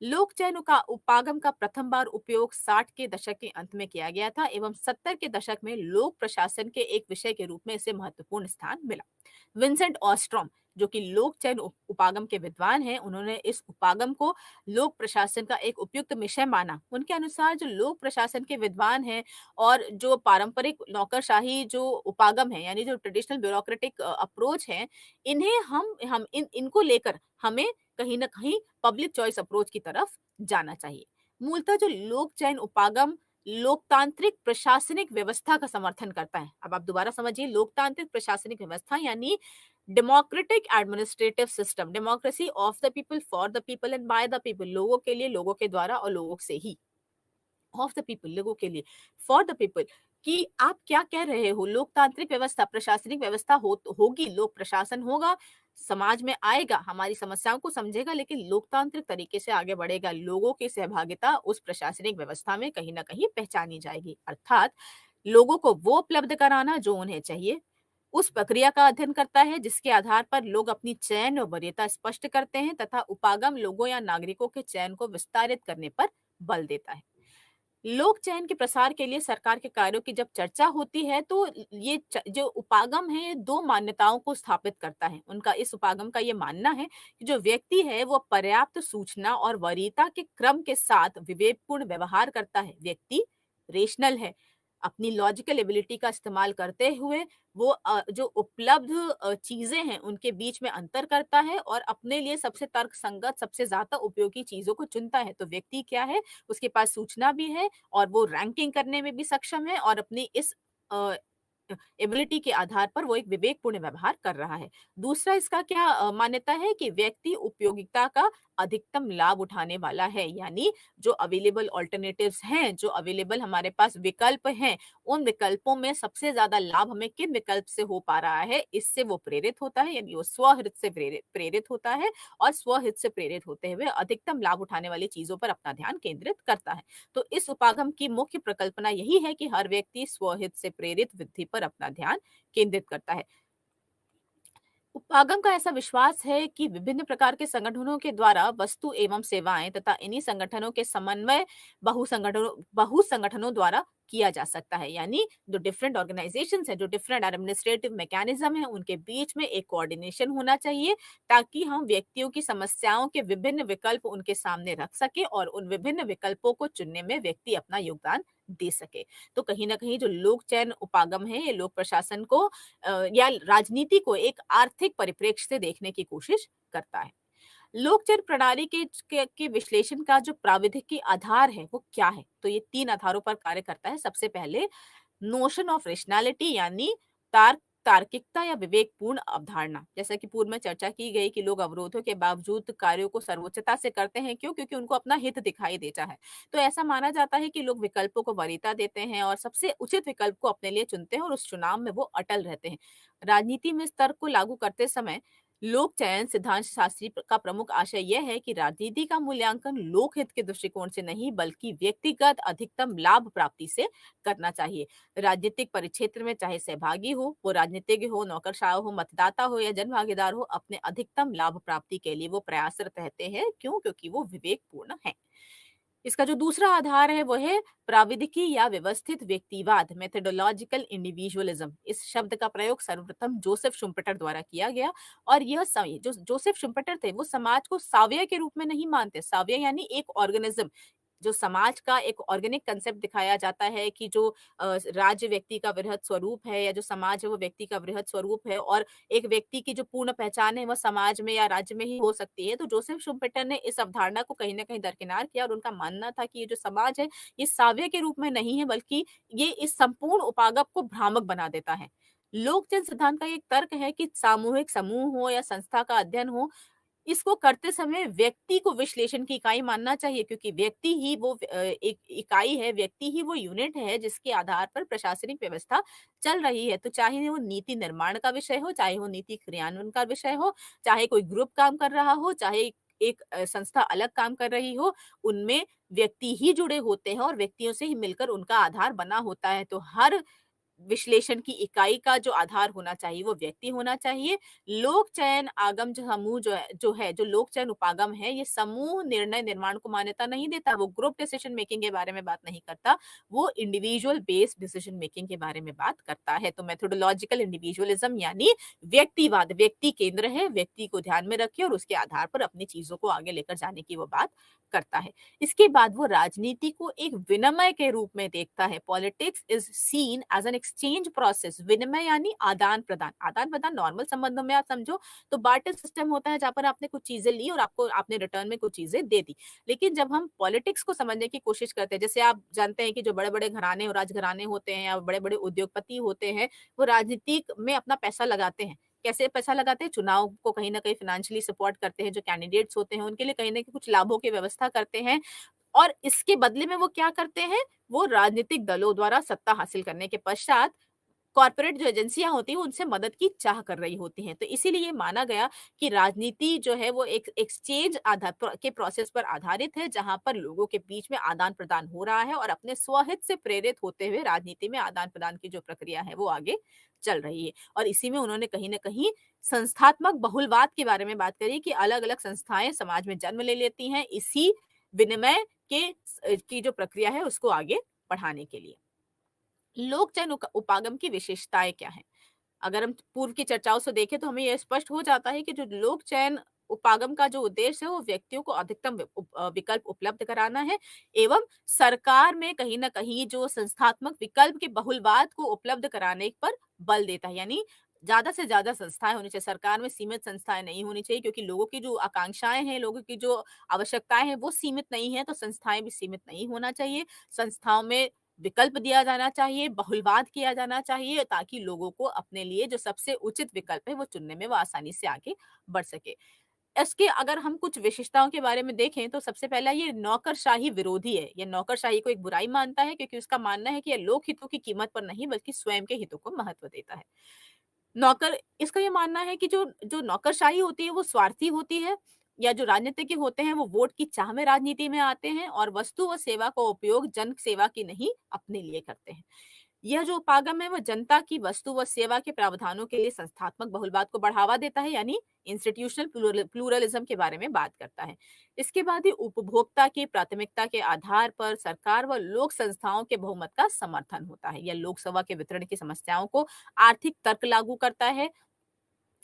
लोक चयन का उपागम का प्रथम बार उपयोग 60 के दशक के अंत में किया गया था एवं 70 के दशक में लोक प्रशासन के एक विषय के रूप में इसे महत्वपूर्ण स्थान मिला। विंसेंट ऑस्ट्रोम, जो कि लोक चयन उपागम के विद्वान हैं, उन्होंने इस उपागम को लोक प्रशासन का एक उपयुक्त विषय माना। उनके अनुसार जो लोक प्रशासन के विद्वान हैं और जो पारंपरिक नौकरशाही जो उपागम है, यानी जो ट्रेडिशनल ब्यूरोक्रेटिक अप्रोच है, इन्हें हम इनको लेकर हमें कहीं न कहीं पब्लिक चॉइस अप्रोच की तरफ जाना चाहिए। मूलतः जो लोक चयन उपागम लोकतांत्रिक प्रशासनिक व्यवस्था का समर्थन करता है। अब आप दोबारा समझिए, लोकतांत्रिक प्रशासनिक व्यवस्था यानी democratic administrative system, democracy of the people, for the people and by the people, लोगों के लिए, लोगों के द्वारा और लोगों से ही। ऑफ द पीपल, लोगों के लिए, फॉर द पीपल, कि आप क्या कह रहे हो? लोकतांत्रिक व्यवस्था, प्रशासनिक व्यवस्था होगी, लोक प्रशासन होगा, समाज में आएगा, हमारी समस्याओं को समझेगा, लेकिन लोकतांत्रिक तरीके से आगे बढ़ेगा। लोगों की सहभागिता उस प्रशासनिक व्यवस्था में कहीं न कहीं पहचानी जाएगी। अर्थात लोगों को वो उपलब्ध कराना जो उन्हें चाहिए, उस प्रक्रिया का अध्ययन करता है जिसके आधार पर लोग अपनी चयन और वरीयता स्पष्ट करते हैं, तथा उपागम लोगों या नागरिकों के चयन को विस्तारित करने पर बल देता है। लोक चयन के प्रसार के लिए सरकार के कार्यों की जब चर्चा होती है, तो ये जो उपागम है, ये 2 मान्यताओं को स्थापित करता है। उनका, इस उपागम का ये मानना है कि जो व्यक्ति है वो पर्याप्त सूचना और वरीयता के क्रम के साथ विवेकपूर्ण व्यवहार करता है। व्यक्ति रेशनल है। अपनी लॉजिकल एबिलिटी का इस्तेमाल करते हुए वो जो उपलब्ध चीज़ें हैं उनके बीच में अंतर करता है और अपने लिए सबसे तर्कसंगत, सबसे ज़्यादा उपयोगी चीज़ों को चुनता है। तो व्यक्ति क्या है, उसके पास सूचना भी है और वो रैंकिंग करने में भी सक्षम है और अपनी इस अ, एबिलिटी के आधार पर वो एक विवेकपूर्ण व्यवहार कर रहा है। दूसरा इसका क्या मान्यता है कि व्यक्ति उपयोगिता का अधिकतम लाभ उठाने वाला है, यानी जो अवेलेबल अल्टरनेटिव्स हैं, जो अवेलेबल हमारे पास विकल्प हैं, उन विकल्पों में सबसे ज़्यादा लाभ हमें किन विकल्प से हो पा रहा है, इससे वो प्रेरित होता है, यानी वो स्वहित से प्रेरित होता है और स्वहित से प्रेरित होते हुए अधिकतम लाभ उठाने वाली चीज़ों पर अपना ध्यान केंद्रित करता है। तो इस उपागम की मुख्य प्रकल्पना यही है कि हर व्यक्ति स्वहित से प्रेरित वृद्धि पर अपना ध्यान केंद्रित करता है। उपागम का ऐसा विश्वास है कि विभिन्न प्रकार के संगठनों के द्वारा वस्तु एवं सेवाएं तथा इन्हीं संगठनों के समन्वय बहु संगठनों द्वारा किया जा सकता है, यानी जो डिफरेंट ऑर्गेनाइजेशंस है, जो डिफरेंट एडमिनिस्ट्रेटिव मैकेनिज्म है, उनके बीच में एक कोऑर्डिनेशन होना चाहिए, ताकि हम व्यक्तियों की समस्याओं के विभिन्न विकल्प उनके सामने रख सके और उन विभिन्न विकल्पों को चुनने में व्यक्ति अपना योगदान दे सके। तो कहीं ना कहीं जो लोक चयन उपागम है, ये लोक प्रशासन को या राजनीति को एक आर्थिक परिप्रेक्ष्य से देखने की कोशिश करता है। लोकचर प्रणाली के विश्लेषण का जो प्राविधिकी आधार है वो क्या है? तो ये 3 आधारों पर कार्य करता है। सबसे पहले नोशन ऑफ रेशनैलिटी, यानी तार्क तार्किकता या विवेकपूर्ण अवधारणा। जैसा कि पूर्व में चर्चा की गई कि लोग अवरोधों के बावजूद कार्यों को सर्वोच्चता से करते हैं, क्यों? क्योंकि उनको अपना हित दिखाई देता है। तो ऐसा माना जाता है कि लोग विकल्पों को वरीयता देते हैं और सबसे उचित विकल्प को अपने लिए चुनते हैं और उस चुनाव में वो अटल रहते हैं। राजनीति में इस तर्क को लागू करते समय लोक चयन सिद्धांत शास्त्री का प्रमुख आशय यह है कि राजनीति का मूल्यांकन लोकहित के दृष्टिकोण से नहीं, बल्कि व्यक्तिगत अधिकतम लाभ प्राप्ति से करना चाहिए। राजनीतिक परिक्षेत्र में चाहे सहभागी हो, वो राजनीतिज्ञ हो, नौकरशाह हो, मतदाता हो या जन भागीदार हो, अपने अधिकतम लाभ प्राप्ति के लिए वो प्रयासरत रहते हैं। क्यों? क्योंकि वो विवेकपूर्ण है। इसका जो दूसरा आधार है वो है प्राविधिकी या व्यवस्थित व्यक्तिवाद, मेथोडोलॉजिकल इंडिविजुअलिज्म। इस शब्द का प्रयोग सर्वप्रथम जोसेफ शुम्पेटर द्वारा किया गया और यह जो जोसेफ शुम्पेटर थे वो समाज को सावयव के रूप में नहीं मानते। सावयव यानी एक ऑर्गेनिज्म, जो समाज का एक ऑर्गेनिक कंसेप्ट दिखाया जाता है कि जो राज्य व्यक्ति का वृहद स्वरूप है या जो समाज है वो व्यक्ति का वृहद स्वरूप है और एक व्यक्ति की जो पूर्ण पहचान है वह समाज में या राज्य में ही हो सकती है। तो जोसेफ शुम्पेटर ने इस अवधारणा को कहीं न कहीं दरकिनार किया और उनका मानना था कि ये जो समाज है, ये सावयव के रूप में नहीं है, बल्कि ये इस संपूर्ण उपागम को भ्रामक बना देता है। लोकजन सिद्धांत का एक तर्क है कि सामूहिक समूह हो या संस्था का अध्ययन हो, इसको करते समय व्यक्ति को विश्लेषण की इकाई मानना चाहिए, क्योंकि व्यक्ति ही वो एक इकाई है, व्यक्ति ही वो यूनिट है जिसके आधार पर प्रशासनिक व्यवस्था चल रही है। तो चाहे वो नीति निर्माण का विषय हो, चाहे वो नीति क्रियान्वयन का विषय हो, चाहे कोई ग्रुप काम कर रहा हो, चाहे एक संस्था अलग काम कर रही हो, उनमें व्यक्ति ही जुड़े होते हैं और व्यक्तियों से ही मिलकर उनका आधार बना होता है। तो हर विश्लेषण की इकाई का जो आधार होना चाहिए वो व्यक्ति होना चाहिए। लोक चयन आगम जो समूह जो लोक चयन उपागम है, ये समूह निर्णय निर्माण को मान्यता नहीं देता, वो ग्रुप डिसीजन मेकिंग के बारे में बात नहीं करता, वो इंडिविजुअल बेस्ड डिसीजन मेकिंग के बारे में बात करता है। तो मेथोडोलॉजिकल इंडिविजुअलिज्म यानी व्यक्तिवाद, व्यक्ति केंद्र है, व्यक्ति को ध्यान में रखे और उसके आधार पर अपनी चीजों को आगे लेकर जाने की वो बात करता है। इसके बाद वो राजनीति को एक विनिमय के रूप में देखता है। Politics is seen as an exchange process. विनिमय यानी आदान प्रदान। आदान प्रदान नॉर्मल संबंधों में आप समझो तो बार्टर सिस्टम होता है, जहां पर आपने कुछ चीजें ली और आपको आपने रिटर्न में कुछ चीजें दे दी। लेकिन जब हम पॉलिटिक्स को समझने की कोशिश करते हैं, जैसे आप जानते हैं कि जो बड़े बड़े घराने और राजघराने होते हैं या बड़े बड़े उद्योगपति होते हैं, वो राजनीतिक में अपना पैसा लगाते हैं। कैसे पैसा लगाते हैं? चुनाव को कहीं न कहीं फाइनेंशियली सपोर्ट करते हैं, जो कैंडिडेट्स होते हैं उनके लिए कहीं न कहीं कुछ लाभों की व्यवस्था करते हैं और इसके बदले में वो क्या करते हैं? वो राजनीतिक दलों द्वारा सत्ता हासिल करने के पश्चात कॉर्पोरेट जो एजेंसियां होती हैं उनसे मदद की चाह कर रही होती हैं। तो इसीलिए ये माना गया कि राजनीति जो है वो एक एक्सचेंज के प्रोसेस पर आधारित है, जहां पर लोगों के बीच में आदान प्रदान हो रहा है और अपने स्वहित से प्रेरित होते हुए राजनीति में आदान प्रदान की जो प्रक्रिया है वो आगे चल रही है। और इसी में उन्होंने कहीं ना कहीं संस्थात्मक बहुलवाद के बारे में बात करी कि अलग अलग संस्थाएं समाज में जन्म ले लेती हैं इसी विनिमय की जो प्रक्रिया है उसको आगे बढ़ाने के लिए। लोक चयन उपागम की विशेषताएं क्या हैं? अगर हम पूर्व की चर्चाओं से देखें तो हमें यह स्पष्ट हो जाता है कि जो लोक चयन उपागम का जो उद्देश्य है वो व्यक्तियों को अधिकतम विकल्प उपलब्ध कराना है एवं सरकार में कहीं ना कहीं जो संस्थात्मक विकल्प के बहुलवाद को उपलब्ध कराने पर बल देता है। यानी ज्यादा से ज्यादा संस्थाएं होनी चाहिए, सरकार में सीमित संस्थाएं नहीं होनी चाहिए, क्योंकि लोगों की जो आकांक्षाएं हैं, लोगों की जो आवश्यकताएं हैं वो सीमित नहीं है, तो संस्थाएं भी सीमित नहीं होना चाहिए। संस्थाओं में विकल्प दिया जाना चाहिए, बहुलवाद किया जाना चाहिए, ताकि लोगों को अपने लिए जो सबसे उचित विकल्प है वो चुनने में वो आसानी से आगे बढ़ सके। इसके अगर हम कुछ विशेषताओं के बारे में देखें तो सबसे पहला ये नौकरशाही विरोधी है। ये नौकरशाही को एक बुराई मानता है, क्योंकि उसका मानना है कि ये लोक हितों की कीमत पर नहीं बल्कि स्वयं के हितों को महत्व देता है। नौकर इसका ये मानना है कि जो जो नौकरशाही होती है वो स्वार्थी होती है, या जो राजनीतिज्ञ होते हैं वो वोट की चाह में राजनीति में आते हैं और वस्तु व सेवा का उपयोग जन सेवा की नहीं अपने लिए करते हैं। यह जो उपागम है वो जनता की वस्तु व सेवा के प्रावधानों के लिए संस्थात्मक बहुलवाद को बढ़ावा देता है, यानी इंस्टीट्यूशनल प्लूरलिज्म के बारे में बात करता है। इसके बाद ही उपभोक्ता की प्राथमिकता के आधार पर सरकार व लोक संस्थाओं के बहुमत का समर्थन होता है। यह लोकसभा के वितरण की समस्याओं को आर्थिक तर्क लागू करता है,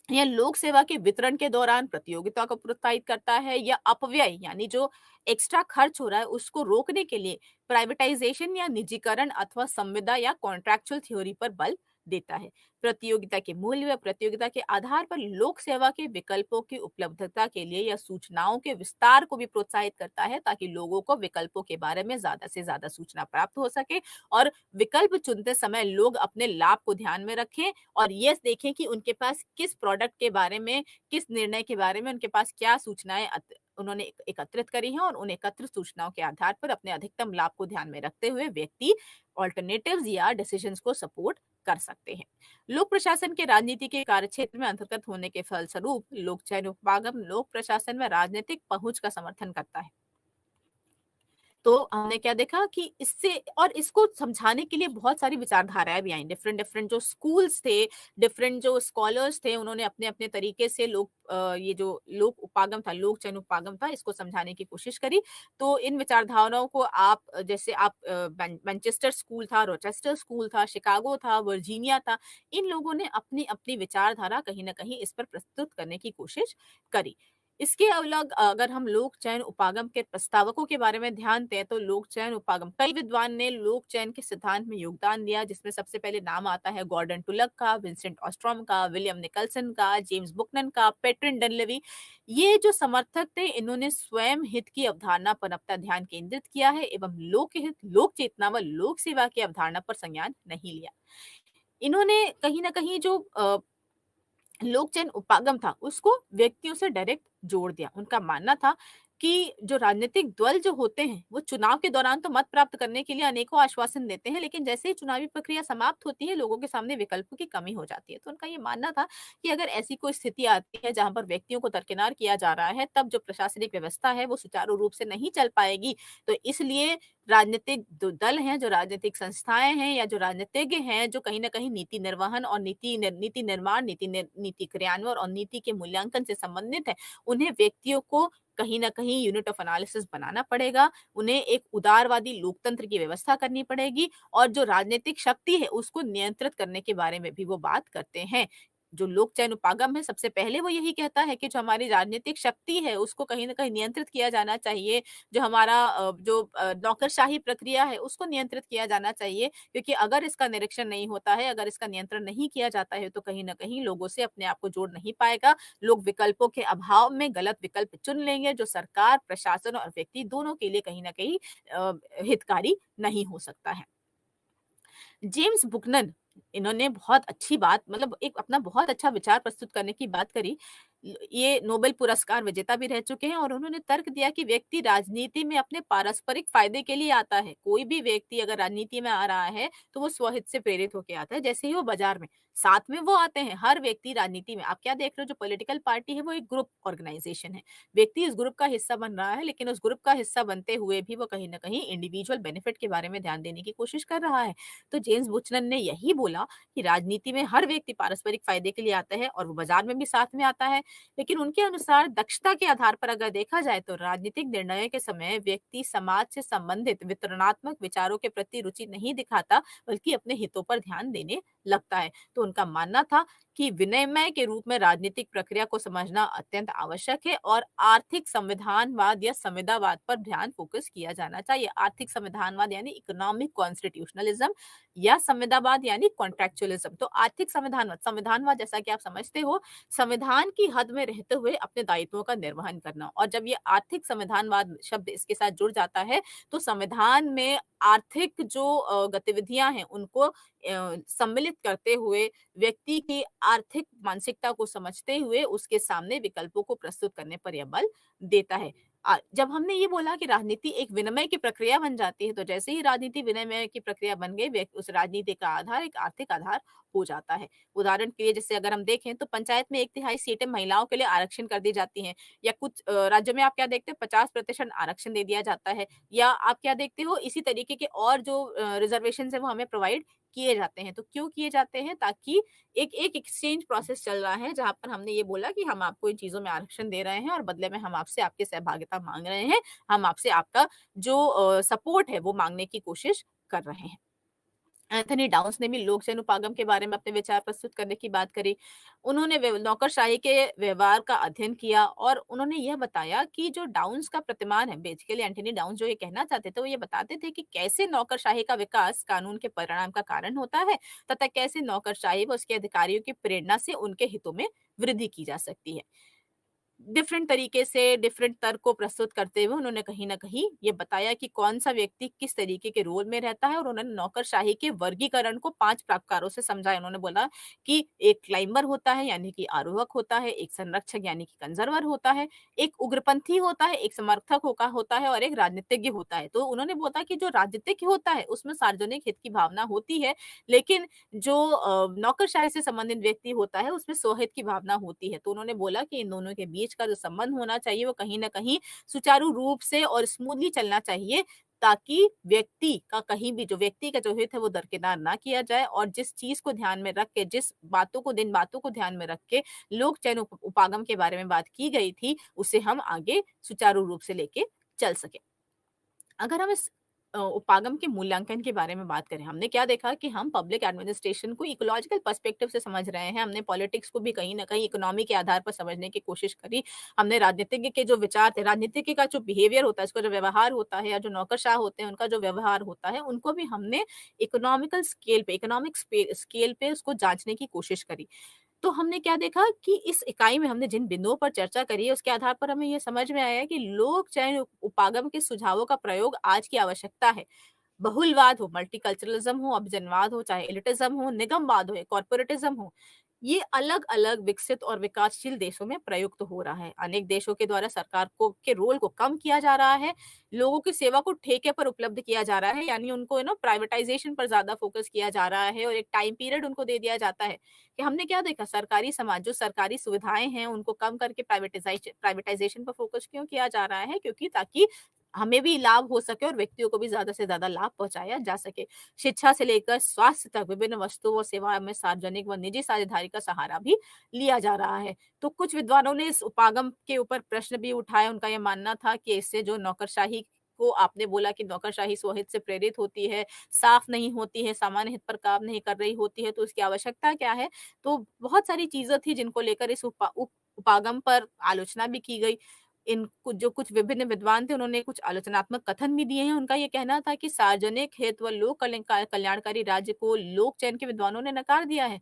या लोक सेवा के वितरण के दौरान प्रतियोगिता को प्रोत्साहित करता है, या अपव्यय यानी जो एक्स्ट्रा खर्च हो रहा है उसको रोकने के लिए प्राइवेटाइजेशन या निजीकरण अथवा संविदा या कॉन्ट्रैक्चुअल थ्योरी पर बल देता है। प्रतियोगिता के मूल्य व प्रतियोगिता के आधार पर लोक सेवा के विकल्पों की उपलब्धता के लिए या सूचनाओं के विस्तार को भी प्रोत्साहित करता है, ताकि लोगों को विकल्पों के बारे में ज़्यादा से ज़्यादा सूचना प्राप्त हो सके और विकल्प चुनते समय लोग अपने लाभ को ध्यान में रखें और ये देखें कि उनके पास किस प्रोडक्ट के बारे में, किस निर्णय के बारे में उनके पास क्या सूचनाएँ उन्होंने एकत्रित करी हैं और उन एकत्रित सूचनाओं के आधार पर अपने अधिकतम लाभ को ध्यान में रखते हुए व्यक्ति अल्टरनेटिव्स या डिसीजंस को सपोर्ट कर सकते हैं। लोक प्रशासन के राजनीति के कार्यक्षेत्र में अंतर्गत होने के फलस्वरूप लोक चयन उपपागम लोक प्रशासन में राजनीतिक पहुंच का समर्थन करता है। तो हमने क्या देखा कि इससे और इसको समझाने के लिए बहुत सारी विचारधाराएँ भी आई। डिफरेंट डिफरेंट जो स्कूल्स थे, डिफरेंट जो स्कॉलर्स थे, उन्होंने अपने-अपने तरीके से ये जो लोक उपागम था, लोक चयन उपागम था, इसको समझाने की कोशिश करी। तो इन विचारधाराओं को जैसे मैनचेस्टर स्कूल था, रोचेस्टर स्कूल था, शिकागो था, वर्जीनिया था, इन लोगों ने अपनी-अपनी विचारधारा कहीं न कहीं इस पर प्रस्तुत करने की कोशिश करी। इसके अलग अगर हम लोक चयन उपागम के प्रस्तावकों के बारे में ध्यान दें, तो लोक चयन उपागम कई विद्वान ने लोक चयन के सिद्धांत में योगदान दिया, जिसमें सबसे पहले नाम आता है गॉर्डन टुलक का, विंसेंट ऑस्ट्रॉम का, विलियम निकलसन का, जेम्स बुकनन का, पेट्रिन डनलेवी। ये जो समर्थक थे, इन्होंने स्वयं हित की अवधारणा पर अपना ध्यान केंद्रित किया है एवं लोक हित, लोक चेतना व लोक सेवा की अवधारणा पर संज्ञान नहीं लिया। इन्होंने कहीं न कहीं जो लोक चयन उपागम था, उसको व्यक्तियों से डायरेक्ट जोड़ दिया। उनका मानना था कि जो राजनीतिक दल जो होते हैं, वो चुनाव के दौरान तो मत प्राप्त करने के लिए अनेकों आश्वासन देते हैं, लेकिन जैसे ही चुनावी प्रक्रिया समाप्त होती है, लोगों के सामने विकल्पों की कमी हो जाती है। तो उनका ये मानना था कि अगर ऐसी कोई स्थिति आती है, जहाँ पर व्यक्तियों को दरकिनार किया जा रहा है, तब जो प्रशासनिक व्यवस्था है, वो सुचारू रूप से नहीं चल पाएगी। तो इसलिए राजनीतिक जो दल हैं, जो राजनीतिक संस्थाएँ हैं या जो राजनीतिज्ञ हैं, जो कहीं न कहीं नीति निर्वहन और नीति निर्माण, नीति क्रियान्वयन और नीति के मूल्यांकन से संबंधित है, उन्हें व्यक्तियों को कहीं न कहीं यूनिट ऑफ एनालिसिस बनाना पड़ेगा। उन्हें एक उदारवादी लोकतंत्र की व्यवस्था करनी पड़ेगी और जो राजनीतिक शक्ति है, उसको नियंत्रित करने के बारे में भी वो बात करते हैं। जो लोक चयन उपागम है, सबसे पहले वो यही कहता है कि जो हमारी राजनीतिक शक्ति है, उसको कहीं न कहीं नियंत्रित किया जाना चाहिए। जो हमारा नौकरशाही प्रक्रिया है, उसको नियंत्रित किया जाना चाहिए, क्योंकि अगर इसका निरीक्षण नहीं होता है, अगर इसका नियंत्रण नहीं किया जाता है, तो कहीं न कहीं लोगों से अपने आप को जोड़ नहीं पाएगा। लोग विकल्पों के अभाव में गलत विकल्प चुन लेंगे, जो सरकार, प्रशासन और व्यक्ति दोनों के लिए कहीं न कहीं हितकारी नहीं हो सकता है। जेम्स बुकनन, इन्होंने बहुत अच्छी बात, मतलब एक अपना बहुत अच्छा विचार प्रस्तुत करने की बात करी। ये नोबेल पुरस्कार विजेता भी रह चुके हैं और उन्होंने तर्क दिया कि व्यक्ति राजनीति में अपने पारस्परिक फायदे के लिए आता है। कोई भी व्यक्ति अगर राजनीति में आ रहा है, तो वो स्वहित से प्रेरित होके आता है, जैसे ही वो बाजार में, साथ में वो आते हैं। हर व्यक्ति राजनीति में, आप क्या देख रहे हो, जो पॉलिटिकल पार्टी है, वो एक ग्रुप ऑर्गेनाइजेशन है। व्यक्ति इस ग्रुप का हिस्सा बन रहा है, लेकिन उस ग्रुप का हिस्सा बनते हुए भी वो कहीं न कहीं इंडिविजुअल बेनिफिट के बारे में ध्यान देने की कोशिश कर रहा है। तो जेम्स बुचनन ने यही बोला कि राजनीति में हर व्यक्ति पारस्परिक फायदे के लिए आता है और वो बाजार में भी साथ में आता है। लेकिन उनके अनुसार दक्षता के आधार पर अगर देखा जाए, तो राजनीतिक निर्णयों के समय व्यक्ति समाज से संबंधित वितरणात्मक विचारों के प्रति रुचि नहीं दिखाता, बल्कि अपने हितों पर ध्यान देने लगता है। तो उनका मानना था कि विनिमय के रूप में राजनीतिक प्रक्रिया को समझना अत्यंत आवश्यक है और आर्थिक संविधानवाद या संविदावाद पर ध्यान फोकस किया जाना चाहिए। आर्थिक संविधानवाद यानी इकोनॉमिक कॉन्स्टिट्यूशनलिज्म या संविदावाद यानी कॉन्ट्रेक्चुअलिज्म। तो आर्थिक संविधानवाद जैसा कि आप समझते हो, संविधान की हद में रहते हुए अपने दायित्वों का निर्वहन करना। और जब ये आर्थिक संविधानवाद शब्द इसके साथ जुड़ जाता है, तो संविधान में आर्थिक जो गतिविधियां हैं, उनको सम्मिलित करते हुए व्यक्ति की आर्थिक मानसिकता को समझते हुए उसके सामने विकल्पों को प्रस्तुत करने पर यह बल देता है। जब हमने ये बोला कि राजनीति एक विनिमय की प्रक्रिया बन जाती है, तो जैसे ही राजनीति विनिमय की प्रक्रिया बन गई, उस राजनीति का आधार एक आर्थिक आधार हो जाता है। उदाहरण के लिए जैसे अगर हम देखें, तो पंचायत में 1/3 सीटें महिलाओं के लिए आरक्षण कर दी जाती हैं, या कुछ राज्यों में आप क्या देखते हो, 50% आरक्षण दे दिया जाता है, या आप क्या देखते हो, इसी तरीके के और जो रिजर्वेशन है वो हमें प्रोवाइड किए जाते हैं। तो क्यों किए जाते हैं? ताकि एक एक्सचेंज प्रोसेस चल रहा है, जहाँ पर हमने ये बोला कि हम आपको इन चीज़ों में आरक्षण दे रहे हैं और बदले में हम आपसे आपकी सहभागिता माँग रहे हैं। हम आपसे आपका जो सपोर्ट है वो माँगने की कोशिश कर रहे हैं। एंथनी डाउन्स ने भी लोक चयन उपागम के बारे में अपने विचार प्रस्तुत करने की बात करी। उन्होंने नौकरशाही के व्यवहार का अध्ययन किया और उन्होंने यह बताया कि जो डाउन्स का प्रतिमान है, बेसिकली एंथनी डाउन्स जो ये कहना चाहते थे, वो ये बताते थे कि कैसे नौकरशाही का विकास कानून के परिणाम का कारण होता है तथा कैसे नौकरशाही व उसके अधिकारियों की प्रेरणा से उनके हितों में वृद्धि की जा सकती है। डिफरेंट तरीके से डिफरेंट तर्क को प्रस्तुत करते हुए उन्होंने कहीं न कहीं ये बताया कि कौन-सा व्यक्ति किस तरीके के रोल में रहता है और उन्होंने नौकरशाही के वर्गीकरण को 5 प्रकारों से समझाया। उन्होंने बोला कि एक क्लाइंबर होता है यानी कि आरोहक होता है, एक संरक्षक यानी कि कंजर्वर होता है, एक उग्रपंथी होता है, एक समर्थक होका होता है और एक राजनीतिज्ञ होता है। तो उन्होंने बोला कि जो राजनीतिज्ञ होता है उसमें सार्वजनिक हित की भावना होती है, लेकिन जो नौकरशाही से संबंधित व्यक्ति होता है उसमें स्वहित की भावना होती है। तो उन्होंने बोला कि इन दोनों के बीच का जो संबंध होना चाहिए वो कहीं न कहीं सुचारू रूप से और स्मूथली चलना चाहिए, ताकि व्यक्ति का कहीं भी जो व्यक्ति का जो हित है वो दरकिनार ना किया जाए और जिस चीज़ को ध्यान में रख के, जिस बातों को जिन बातों को ध्यान में रख के लोक चयन उपागम के बारे में बात की गई थी, उसे हम आगे सुचारू रूप से लेके चल सकें। अगर हम इस उपागम के मूल्यांकन के बारे में बात करें, हमने क्या देखा कि हम पब्लिक एडमिनिस्ट्रेशन को इकोलॉजिकल पर्सपेक्टिव से समझ रहे हैं, हमने पॉलिटिक्स को भी कहीं न कहीं इकोनॉमी के आधार पर समझने की कोशिश करी। हमने राजनीतिज्ञ के जो विचार थे, राजनीतिज्ञ का जो बिहेवियर होता है, उसका जो व्यवहार होता है या जो नौकरशाह होते हैं, उनका जो व्यवहार होता है, उनको भी हमने इकोनॉमिकल स्केल पे, इकोनॉमिक स्केल पे उसको जाँचने की कोशिश करी। तो हमने क्या देखा कि इस इकाई में हमने जिन बिंदुओं पर चर्चा करी है, उसके आधार पर हमें ये समझ में आया है कि लोक चयन उपागम के सुझावों का प्रयोग आज की आवश्यकता है। बहुलवाद हो, मल्टीकल्चरलिज्म हो, अभिजनवाद हो, चाहे एलिटिज्म हो, निगमवाद हो, कॉर्पोरेटिज्म हो, ये अलग-अलग विकसित और विकासशील देशों में प्रयुक्त हो रहा है। अनेक देशों के द्वारा सरकार को के रोल को कम किया जा रहा है, लोगों की सेवा को ठेके पर उपलब्ध किया जा रहा है, यानी उनको प्राइवेटाइज़ेशन पर ज़्यादा फ़ोकस किया जा रहा है और एक टाइम पीरियड उनको दे दिया जाता है, कि हमने क्या देखा सरकारी समाज जो सरकारी सुविधाएँ हैं, उनको कम करके प्राइवेटाइज़ेशन पर फ़ोकस क्यों किया जा रहा है? क्योंकि ताकि हमें भी लाभ हो सके और व्यक्तियों को भी ज़्यादा से ज़्यादा लाभ पहुँचाया जा सके। शिक्षा से लेकर स्वास्थ्य तक विभिन्न वस्तुओं व सेवाओं में सार्वजनिक व निजी साझेदारी का सहारा भी लिया जा रहा है। तो कुछ विद्वानों ने इस उपागम के ऊपर प्रश्न भी उठाए। उनका ये मानना था कि इससे जो नौकरशाही को आपने बोला कि नौकरशाही स्वहित से प्रेरित होती है, साफ नहीं होती है, सामान्य हित पर काम नहीं कर रही होती है, तो उसकी आवश्यकता क्या है? तो बहुत सारी चीज़ें थी जिनको लेकर इस उपागम पर आलोचना भी की गई। इन कुछ जो कुछ विभिन्न विद्वान थे उन्होंने कुछ आलोचनात्मक कथन भी दिए हैं। उनका ये कहना था कि सार्वजनिक हित व लोक कल्याणकारी राज्य को लोक चयन के विद्वानों ने नकार दिया है।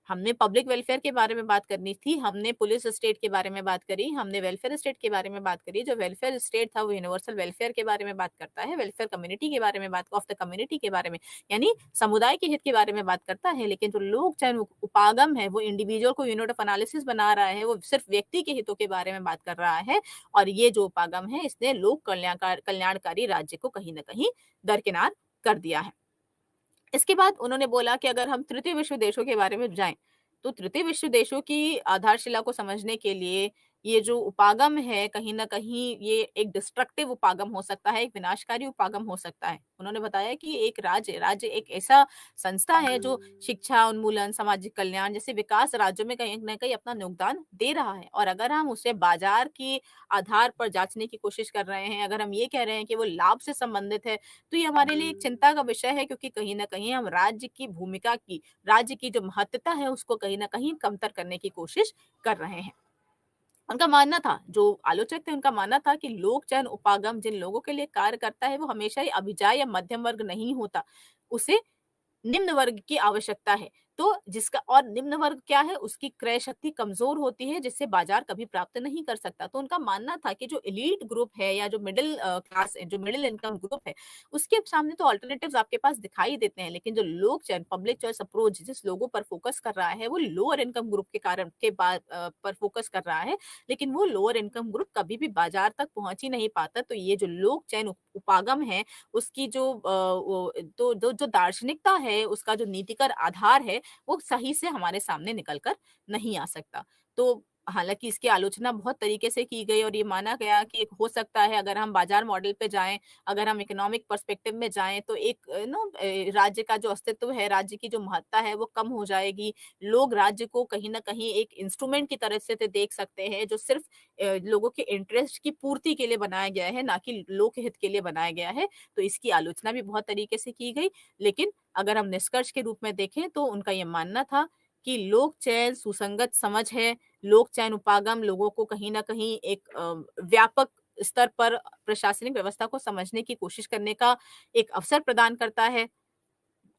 हमने पब्लिक वेलफेयर के बारे में बात करनी थी, हमने पुलिस स्टेट के बारे में बात करी, हमने वेलफेयर स्टेट के बारे में बात करी। जो वेलफेयर स्टेट था वो यूनिवर्सल वेलफेयर के बारे में बात करता है, वेलफेयर कम्युनिटी के बारे में बात ऑफ द कम्युनिटी के बारे में, यानी समुदाय के हित के बारे में बात करता है। लेकिन जो लोक चयन उपागम है वो इंडिविजुअल को यूनिट ऑफ एनालिसिस बना रहा है, वो सिर्फ व्यक्ति के हितों के बारे में बात कर रहा है और ये जो उपागम है इसने लोक कल्याणकारी राज्य को कहीं न कहीं दरकिनार कर दिया है। इसके बाद उन्होंने बोला कि अगर हम तृतीय विश्व देशों के बारे में जाएँ, तो तृतीय विश्व देशों की आधारशिला को समझने के लिए ये जो उपागम है, कहीं न कहीं ये एक डिस्ट्रक्टिव उपागम हो सकता है, एक विनाशकारी उपागम हो सकता है। उन्होंने बताया कि एक राज्य एक ऐसा संस्था है जो शिक्षा, उन्मूलन, सामाजिक कल्याण जैसे विकास राज्यों में कहीं न कहीं अपना योगदान दे रहा है और अगर हम उसे बाज़ार के आधार पर जाँचने की कोशिश कर रहे हैं, अगर हम ये कह रहे हैं कि वो लाभ से संबंधित है, तो ये हमारे लिए एक चिंता का विषय है क्योंकि कहीं न कहीं हम राज्य की जो महत्ता है उसको कहीं न कहीं कमतर करने की कोशिश कर रहे हैं। उनका मानना था, जो आलोचक थे उनका मानना था कि लोक चयन उपागम जिन लोगों के लिए कार्य करता है वो हमेशा ही अभिजात या मध्यम वर्ग नहीं होता। उसे निम्न वर्ग की आवश्यकता है। तो जिसका और निम्न वर्ग क्या है? उसकी क्रय शक्ति कमज़ोर होती है जिससे बाज़ार कभी प्राप्त नहीं कर सकता। तो उनका मानना था कि जो एलीट ग्रुप है या जो मिडल क्लास है, जो मिडल इनकम ग्रुप है, उसके सामने तो अल्टरनेटिव्स आपके पास दिखाई देते हैं। लेकिन जो लोक चयन पब्लिक चॉइस अप्रोच जिस लोगों पर फ़ोकस कर रहा है, वो लोअर इनकम ग्रुप के कारण के बाद पर फ़ोकस कर रहा है। लेकिन वो लोअर इनकम ग्रुप कभी भी बाज़ार तक पहुँच ही नहीं पाता। तो ये जो लोक चयन उपागम है उसकी जो वो तो जो दार्शनिकता है, उसका जो नीतिकर आधार है, वो सही से हमारे सामने निकल कर नहीं आ सकता। तो हालाँकि इसकी आलोचना बहुत तरीके से की गई और ये माना गया कि एक हो सकता है अगर हम बाज़ार मॉडल पे जाएँ, अगर हम इकोनॉमिक पर्सपेक्टिव में जाएँ तो एक राज्य का जो अस्तित्व है, राज्य की जो महत्ता है वो कम हो जाएगी। लोग राज्य को कहीं न कहीं एक इंस्ट्रूमेंट की तरह से देख सकते हैं जो सिर्फ़ लोगों के इंटरेस्ट की पूर्ति के लिए बनाया गया है, ना कि लोकहित के लिए बनाया गया है। तो इसकी आलोचना भी बहुत तरीके से की गई। लेकिन अगर हम निष्कर्ष के रूप में देखें तो उनका ये मानना था कि लोक चयन सुसंगत समझ है, लोक चयन उपागम लोगों को कहीं न कहीं एक व्यापक स्तर पर प्रशासनिक व्यवस्था को समझने की कोशिश करने का एक अवसर प्रदान करता है।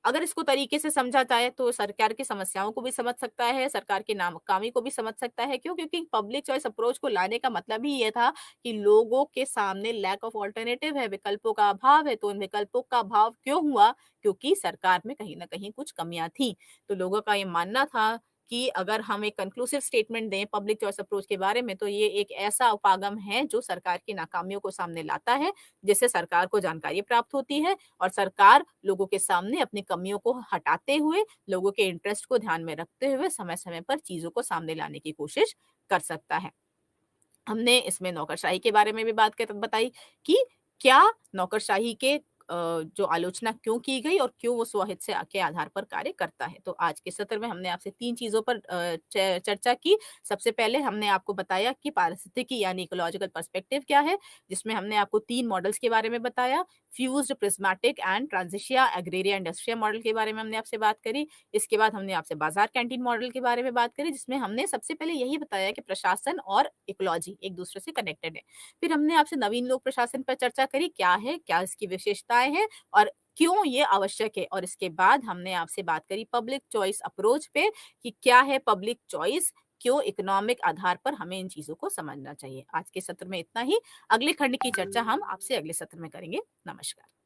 अगर इसको तरीके से समझा जाए तो सरकार की समस्याओं को भी समझ सकता है, सरकार की नाकामी को भी समझ सकता है। क्यों? क्योंकि पब्लिक चॉइस अप्रोच को लाने का मतलब ही ये था कि लोगों के सामने लैक ऑफ अल्टरनेटिव है, विकल्पों का अभाव है, तो इन विकल्पों का अभाव क्यों हुआ? क्योंकि सरकार में कहीं न कहीं कुछ कमियाँ थीं। तो लोगों का ये मानना था कि अगर हम एक कन्क्लूसिव स्टेटमेंट दें पब्लिक चॉइस अप्रोच के बारे में, तो ये एक ऐसा उपागम है जो सरकार की नाकामियों को सामने लाता है, जिससे सरकार को जानकारी प्राप्त होती है और सरकार लोगों के सामने अपनी कमियों को हटाते हुए, लोगों के इंटरेस्ट को ध्यान में रखते हुए समय-समय पर चीज़ों को सामने लाने की कोशिश कर सकता है। हमने इसमें नौकरशाही के बारे में भी बात कर बताई कि क्या नौकरशाही के जो आलोचना क्यों की गई और क्यों वो स्वहित से के आधार पर कार्य करता है। तो आज के सत्र में हमने आपसे 3 चीज़ों पर चर्चा की। सबसे पहले हमने आपको बताया कि पारिस्थितिकी यानी इकोलॉजिकल पर्सपेक्टिव क्या है, जिसमें हमने आपको 3 मॉडल्स के बारे में बताया। Fused, प्रिज़्मेटिक and Transitia, एग्रेरिया, industrial model के बारे में हमने आपसे बात करी। इसके बाद हमने आपसे बाज़ार कैंटीन मॉडल के बारे में बात करी, जिसमें हमने सबसे पहले यही बताया कि प्रशासन और इकोलॉजी एक-दूसरे से कनेक्टेड है। फिर हमने आपसे नवीन लोक प्रशासन पर चर्चा करी, क्या है, क्या इसकी विशेषताएँ हैं और क्यों ये आवश्यक है। और इसके बाद हमने आपसे बात करी पब्लिक चॉइस अप्रोच पे कि क्या है पब्लिक चॉइस, क्यों इकोनॉमिक आधार पर हमें इन चीज़ों को समझना चाहिए। आज के सत्र में इतना ही। अगले खंड की चर्चा हम आपसे अगले सत्र में करेंगे। नमस्कार।